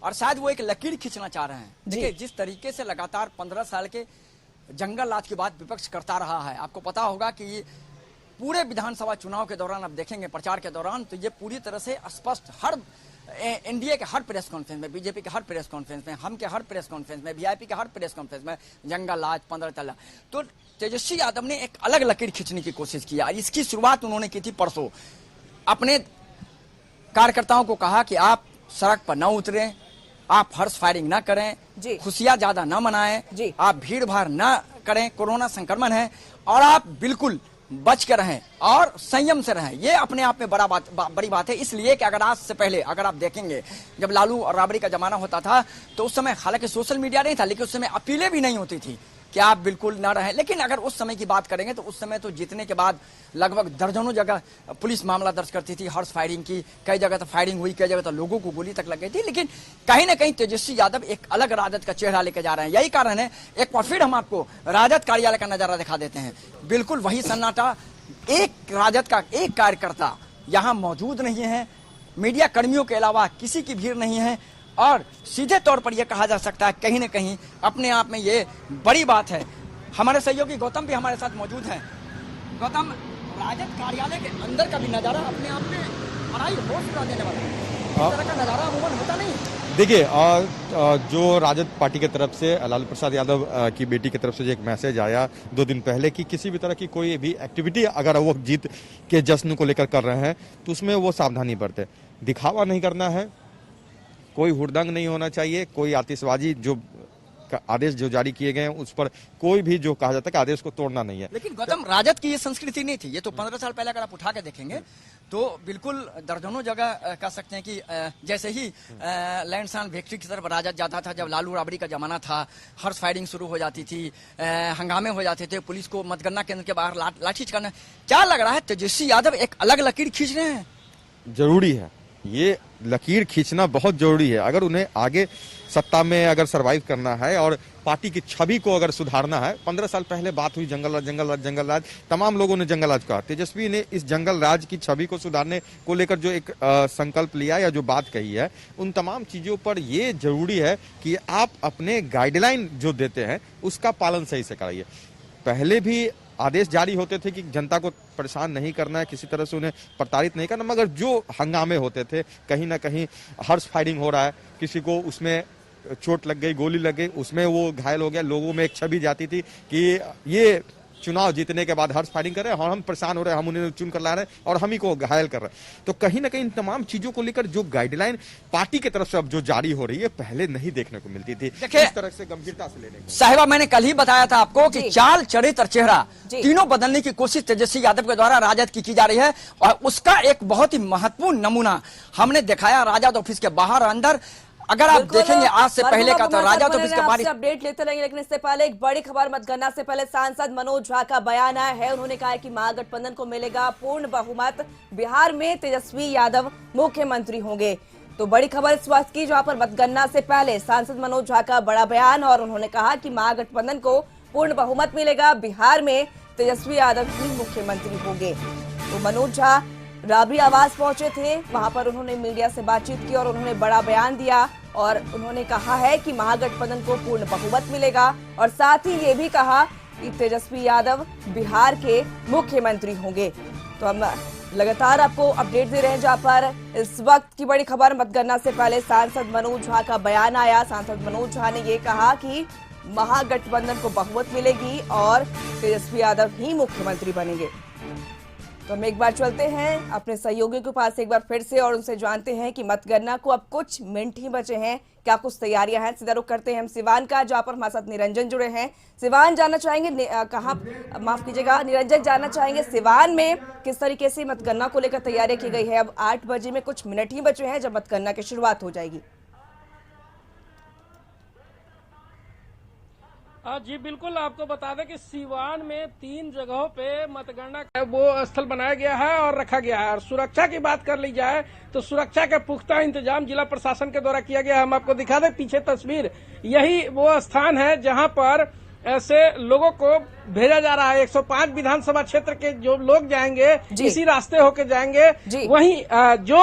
और शायद वो एक लकीर खींचना चाह रहे हैं। देखिए, जिस तरीके से लगातार 15 साल के जंगल राज के बाद विपक्ष करता रहा है, आपको पता होगा कि पूरे विधानसभा चुनाव के दौरान, आप देखेंगे प्रचार के दौरान, तो ये पूरी तरह से स्पष्ट हर एनडीए के हर प्रेस कॉन्फ्रेंस में, बीजेपी के हर प्रेस कॉन्फ्रेंस में, हम के हर प्रेस कॉन्फ्रेंस में, वीआईपी के हर प्रेस कॉन्फ्रेंस में जंगल राज 15 तला। तो तेजस्वी यादव ने एक अलग लकीर खींचने की कोशिश की। इसकी शुरुआत उन्होंने की थी परसों। अपने कार्यकर्ताओं को कहा कि आप सड़क पर न उतरें, आप हर्ष फायरिंग ना करें, खुशियां ज्यादा ना मनाएं, आप भीड़ भाड़ ना करें, कोरोना संक्रमण है, और आप बिल्कुल बच कर रहें और संयम से रहें। ये अपने आप में बड़ी बात है, इसलिए कि अगर आज से पहले अगर आप देखेंगे जब लालू और राबड़ी का जमाना होता था तो उस समय हालांकि सोशल मीडिया नहीं था, लेकिन उस समय अपीलें भी नहीं होती थी कि आप बिल्कुल ना रहें। लेकिन अगर उस समय की बात करेंगे तो उस समय तो जीतने के बाद लगभग दर्जनों जगह पुलिस मामला दर्ज करती थी, हर्ष फायरिंग की, कई जगह तो फायरिंग हुई, कई जगह तो लोगों को गोली तक लग गई थी। लेकिन कहीं ना कहीं तेजस्वी यादव एक अलग राजद का चेहरा लेकर जा रहे हैं। यही कारण है, एक बार फिर हम आपको राजद कार्यालय का नजारा दिखा देते हैं। बिल्कुल वही सन्नाटा, एक राजद का एक कार्यकर्ता यहाँ मौजूद नहीं है, मीडिया कर्मियों के अलावा किसी की भीड़ नहीं है, और सीधे तौर पर यह कहा जा सकता है कहीं न कहीं अपने आप में ये बड़ी बात है। हमारे सहयोगी गौतम भी हमारे साथ मौजूद हैं। गौतम, राजद कार्यालय के अंदर का भी नजारा अपने आप में बड़ा ही होश उड़ा देने वाला है। इस तरह का नजारा अमूमन होता नहीं। देखिए, जो राजद पार्टी की तरफ से लालू प्रसाद यादव की बेटी की तरफ से जो एक मैसेज आया 2 दिन पहले कि किसी भी तरह की कोई भी एक्टिविटी अगर वो जीत के जश्न को लेकर कर रहे हैं तो उसमें वो सावधानी बरते, दिखावा नहीं करना है, कोई हुड़दंग नहीं होना चाहिए, कोई आतिशबाजी, जो आदेश जो जारी किए गए हैं उस पर कोई भी जो कहा जाता है कि आदेश को तोड़ना नहीं है। लेकिन गौतम, राजद की ये संस्कृति नहीं थी। ये तो 15 साल पहले अगर आप उठा के देखेंगे तो बिल्कुल दर्जनों जगह कह सकते हैं कि जैसे ही लैंड सान विक्ट्री की तरफ राजद जाता था, जब लालू राबड़ी का जमाना था, हर्ष फायरिंग शुरू हो जाती थी, हंगामे हो जाते थे, पुलिस को मतगणना केंद्र के बाहर लाठीचार्ज करना। क्या लग रहा है, तेजस्वी यादव एक अलग लकीर खींच रहे हैं? जरूरी है, ये लकीर खींचना बहुत जरूरी है। अगर उन्हें आगे सत्ता में अगर सरवाइव करना है और पार्टी की छवि को अगर सुधारना है, 15 साल पहले बात हुई जंगल राज, जंगल राज, जंगल राज, तमाम लोगों ने जंगल राज कहा। तेजस्वी ने इस जंगल राज की छवि को सुधारने को लेकर जो एक संकल्प लिया या जो बात कही है, उन तमाम चीजों पर ये जरूरी है कि आप अपने गाइडलाइन जो देते हैं उसका पालन सही से कराइए। पहले भी आदेश जारी होते थे कि जनता को परेशान नहीं करना है, किसी तरह से उन्हें प्रताड़ित नहीं करना, मगर जो हंगामे होते थे, कहीं ना कहीं हर्ष फायरिंग हो रहा है, किसी को उसमें चोट लग गई, गोली लग गई, उसमें वो घायल हो गया, लोगों में एक छवि जाती थी कि ये चुनाव जीतने के बाद हर्ष फायरिंग कर रहे हैं और हम परेशान हो रहे हैं, हम उन्हें चुन कर ला रहे हैं और हम ही को घायल कर रहे हैं। तो कहीं ना कहीं इन तमाम चीजों को लेकर जो गाइडलाइन पार्टी की तरफ से अब जो जारी हो रही है, पहले नहीं देखने को मिलती थी। इस तरह से गंभीरता से लेने साहिबा, मैंने कल ही बताया था आपको कि चाल, चरित्र, चेहरा तीनों बदलने की कोशिश तेजस्वी यादव के द्वारा राजद की जा रही है, और उसका एक बहुत ही महत्वपूर्ण नमूना हमने दिखाया राजद ऑफिस के बाहर अंदर। अगर आप देखेंगे आज से पहले का तो राजद ऑफिस के बाहर अपडेट लेते रहेंगे, लेकिन इससे पहले एक बड़ी खबर मतगणना से पहले सांसद मनोज झा का बयान आया है। उन्होंने कहा है कि महागठबंधन को मिलेगा पूर्ण बहुमत, बिहार में तेजस्वी यादव मुख्यमंत्री होंगे। तो बड़ी खबर इस वक्त की, जहां पर मतगणना से पहले सांसद मनोज झा का बड़ा बयान, और उन्होंने कहा कि महागठबंधन को पूर्ण बहुमत मिलेगा, बिहार में तेजस्वी यादव ही मुख्यमंत्री होंगे। तो मनोज झा राबड़ी आवास पहुंचे थे, वहां पर उन्होंने मीडिया से बातचीत की और उन्होंने बड़ा बयान दिया, और उन्होंने कहा है कि महागठबंधन को पूर्ण बहुमत मिलेगा, और साथ ही ये भी कहा कि तेजस्वी यादव बिहार के मुख्यमंत्री होंगे। तो हम लगातार आपको अपडेट दे रहे हैं, जहां पर इस वक्त की बड़ी खबर मतगणना से पहले सांसद मनोज झा का बयान आया। सांसद मनोज झा ने ये कहा कि महागठबंधन को बहुमत मिलेगी और तेजस्वी यादव ही मुख्यमंत्री बनेंगे। तो हम एक बार चलते हैं अपने सहयोगियों के पास एक बार फिर से और उनसे जानते हैं कि मतगणना को अब कुछ मिनट ही बचे हैं, क्या कुछ तैयारियां हैं। सीधा रुख करते हैं हम सिवान का, जहां पर हमारे साथ निरंजन जुड़े हैं। सिवान जानना चाहेंगे कहाँ, माफ कीजिएगा निरंजन, जानना चाहेंगे सिवान में किस तरीके से मतगणना को लेकर तैयारी की गई है। अब 8 बजे में कुछ मिनट ही बचे हैं जब मतगणना की शुरुआत हो जाएगी। जी बिल्कुल, आपको बता दें कि सीवान में 3 जगहों पे मतगणना वो स्थल बनाया गया है और रखा गया है। और सुरक्षा की बात कर ली जाए तो सुरक्षा के पुख्ता इंतजाम जिला प्रशासन के द्वारा किया गया है। हम आपको दिखा दें पीछे तस्वीर, यही वो स्थान है जहां पर ऐसे लोगों को भेजा जा रहा है। 105 विधानसभा क्षेत्र के जो लोग जाएंगे इसी रास्ते होके जाएंगे। वहीं जो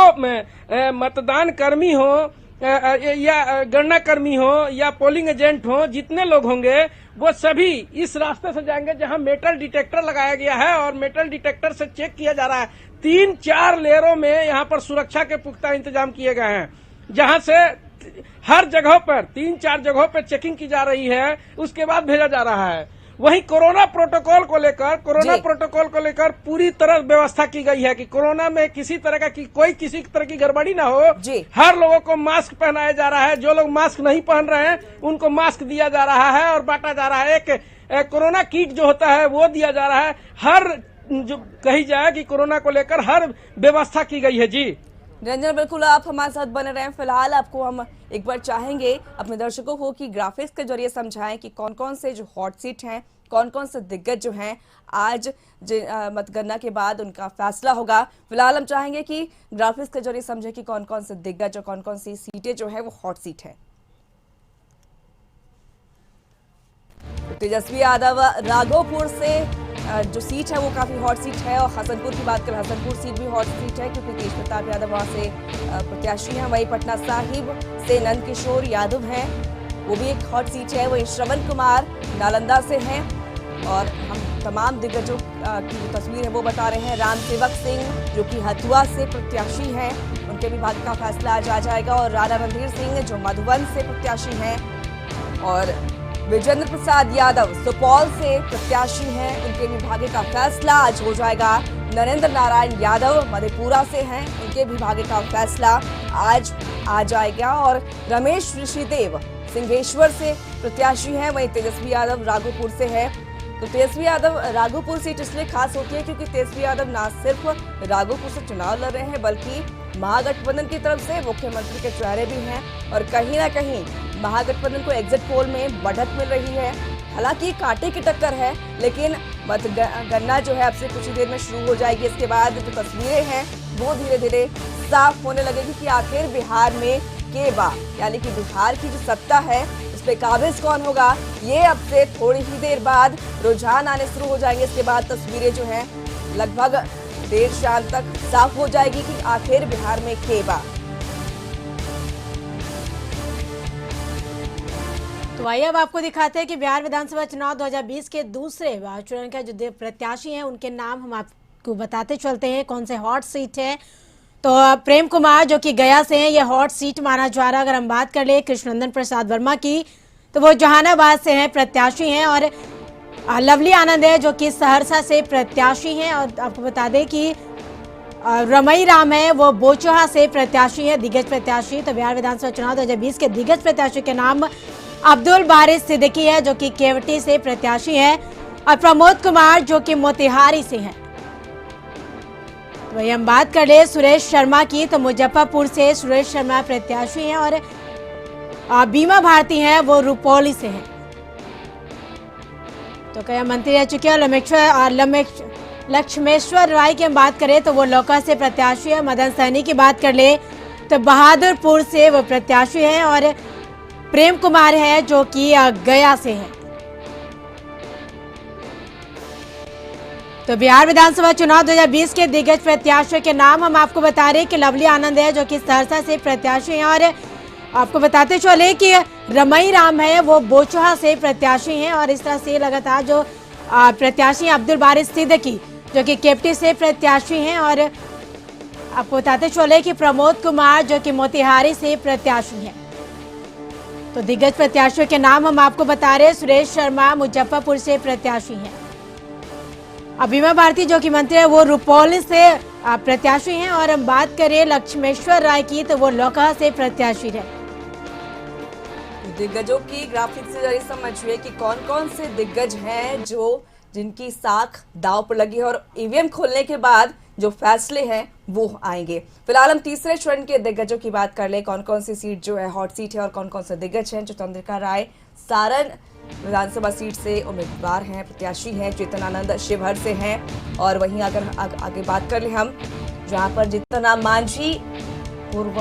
मतदान कर्मी हो या गणना कर्मी हो या पोलिंग एजेंट हो, जितने लोग होंगे वो सभी इस रास्ते से जाएंगे जहां मेटल डिटेक्टर लगाया गया है और मेटल डिटेक्टर से चेक किया जा रहा है। 3-4 लेयरों में यहां पर सुरक्षा के पुख्ता इंतजाम किए गए हैं, जहां से हर जगह पर 3-4 जगहों पर चेकिंग की जा रही है, उसके बाद भेजा जा रहा है। वहीं कोरोना प्रोटोकॉल को लेकर पूरी तरह व्यवस्था की गई है कि कोरोना में किसी तरह की गड़बड़ी ना हो। हर लोगों को मास्क पहनाया जा रहा है। जो लोग मास्क नहीं पहन रहे हैं उनको मास्क दिया जा रहा है और बांटा जा रहा है। एक कोरोना किट जो होता है वो दिया जा रहा है। हर जो कही जाए कि कोरोना को लेकर हर व्यवस्था की गई है। जी रंजन, बिल्कुल आप हमारे साथ बने रहें। फिलहाल आपको हम एक बार चाहेंगे अपने दर्शकों को कि ग्राफिक्स के जरिए समझाएं कि कौन कौन से जो हॉट सीट हैं, कौन कौन से दिग्गज जो हैं आज मतगणना के बाद उनका फैसला होगा। फिलहाल हम चाहेंगे कि ग्राफिक्स के जरिए समझें कि कौन कौन से दिग्गज और कौन कौन सी सीटें जो है वो हॉट सीट है। तेजस्वी यादव राघोपुर से जो सीट है वो काफी हॉट सीट है और हसनपुर की बात करें, हसनपुर सीट भी हॉट सीट है क्योंकि तेज प्रताप यादव वहां से प्रत्याशी हैं। वहीं पटना साहिब से नंद किशोर यादव हैं, वो भी एक हॉट सीट है। वहीं श्रवण कुमार नालंदा से हैं और हम तमाम दिग्गजों की जो तस्वीर है वो बता रहे हैं। राम सेवक सिंह जो कि हथुआ से प्रत्याशी हैं, उनके भी भाग्य का फैसला आज आ जाएगा। और राणा रणधीर सिंह जो मधुबन से प्रत्याशी हैं और विजेंद्र प्रसाद यादव सुपौल से प्रत्याशी हैं, उनके भी भाग्य का फैसला आज हो जाएगा। नरेंद्र नारायण यादव मधेपुरा से हैं, उनके भी भाग्य का फैसला आज आ जाएगा। और रमेश ऋषिदेव सिंहेश्वर से प्रत्याशी हैं। वहीं तेजस्वी यादव राघोपुर से है। तो तेजस्वी यादव राघोपुर सीट इसलिए खास होती है क्योंकि तेजस्वी यादव न सिर्फ राघोपुर से चुनाव लड़ रहे हैं बल्कि महागठबंधन की तरफ से मुख्यमंत्री के चेहरे भी हैं और कहीं ना कहीं महागठबंधन को एग्जिट पोल में बढ़त मिल रही है। हालांकि कांटे की टक्कर है, लेकिन मतगणना जो है अब से कुछ ही देर में शुरू हो जाएगी। इसके बाद जो तस्वीरें हैं वो धीरे धीरे साफ होने लगेगी कि आखिर बिहार में केबा यानी कि बिहार की जो सत्ता है उस पर काबिज कौन होगा। ये अब से थोड़ी ही देर बाद रुझान आने शुरू हो जाएंगे। इसके बाद तस्वीरें जो हैं लगभग देर शाम तक साफ हो जाएगी कि आखिर बिहार में केबा। तो आइए अब आपको दिखाते हैं कि बिहार विधानसभा चुनाव 2020 के दूसरे चरण का जो प्रत्याशी हैं उनके नाम हम आपको बताते चलते हैं कौन से हॉट सीट है। तो प्रेम कुमार जो कि गया से हैं, ये हॉट सीट माना जा रहा है। अगर हम बात कर ले कृष्णनंदन प्रसाद वर्मा की तो वो जहानाबाद से हैं, प्रत्याशी हैं। और लवली आनंद है जो कि सहरसा से प्रत्याशी हैं। और आपको बता दें कि रमई राम है वो बोचहा से प्रत्याशी है, दिग्गज प्रत्याशी। तो बिहार विधानसभा चुनाव 2020 के दिग्गज प्रत्याशी के नाम अब्दुल बारिश सिद्दीकी है जो कि केवटी से प्रत्याशी है और प्रमोद कुमार जो कि मोतिहारी से हैं। तो वही हम बात कर ले सुरेश शर्मा की तो मुजफ्फरपुर से सुरेश शर्मा प्रत्याशी हैं और बीमा भारती हैं वो रुपौली से हैं। तो कई मंत्री रह चुके हैं। लक्ष्मेश्वर राय की हम बात करें तो वो लौका से प्रत्याशी है। मदन सैनी की बात कर ले तो बहादुरपुर से वो प्रत्याशी हैं और प्रेम कुमार है जो कि गया से है। तो बिहार विधानसभा चुनाव 2020 के दिग्गज प्रत्याशियों के नाम हम आपको बता रहे कि लवली आनंद है जो कि सहरसा से प्रत्याशी हैं और आपको बताते चले कि रमई राम है वो बोचहा से प्रत्याशी हैं। और इस तरह से लगातार जो प्रत्याशी अब्दुल बारिश सिद्दीकी जो कि केवटी से प्रत्याशी हैं। और आपको बताते चले कि प्रमोद कुमार जो कि मोतिहारी से प्रत्याशी हैं। तो दिग्गज प्रत्याशियों के नाम हम आपको बता रहे हैं। सुरेश शर्मा मुजफ्फरपुर से प्रत्याशी हैं। बीमा भारती जो कि मंत्री है वो रुपौली से प्रत्याशी हैं। और हम बात करें लक्ष्मेश्वर राय की तो वो लौका से प्रत्याशी है। दिग्गजों की ग्राफिक से जरिए समझिए कि कौन कौन से दिग्गज हैं जो जिनकी साख दांव पर लगी है और ईवीएम खोलने के बाद जो फैसले हैं वो आएंगे। फिलहाल हम तीसरे चरण के दिग्गजों की बात कर ले, कौन कौन सी सीट जो है हॉट सीट है और कौन कौन से दिग्गज हैं। जो चंद्रिका राय सारण विधानसभा सीट से उम्मीदवार हैं, प्रत्याशी हैं। चेतन आनंद शिवहर से हैं। और वहीं अगर आगे बात कर ले हम जहां पर जीतन राम मांझी पूर्व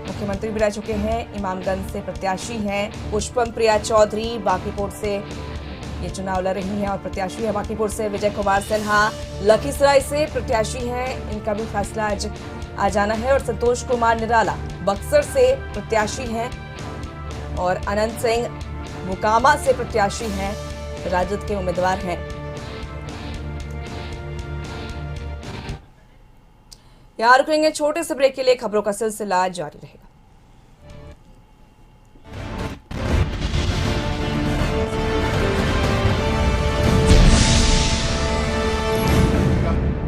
मुख्यमंत्री भी रह चुके हैं, इमामगंज से प्रत्याशी हैं। पुष्पम प्रिया चौधरी बांकीपुर से ये चुनाव लड़ रही हैं और प्रत्याशी है बांकीपुर से। विजय कुमार सिन्हा लखीसराय से प्रत्याशी हैं, इनका भी फैसला आज आ जाना है। और संतोष कुमार निराला बक्सर से प्रत्याशी हैं और अनंत सिंह मोकामा से प्रत्याशी हैं, राजद के उम्मीदवार हैं। यहाँ रुकेंगे छोटे से ब्रेक के लिए, खबरों का सिलसिला जारी रहेगा।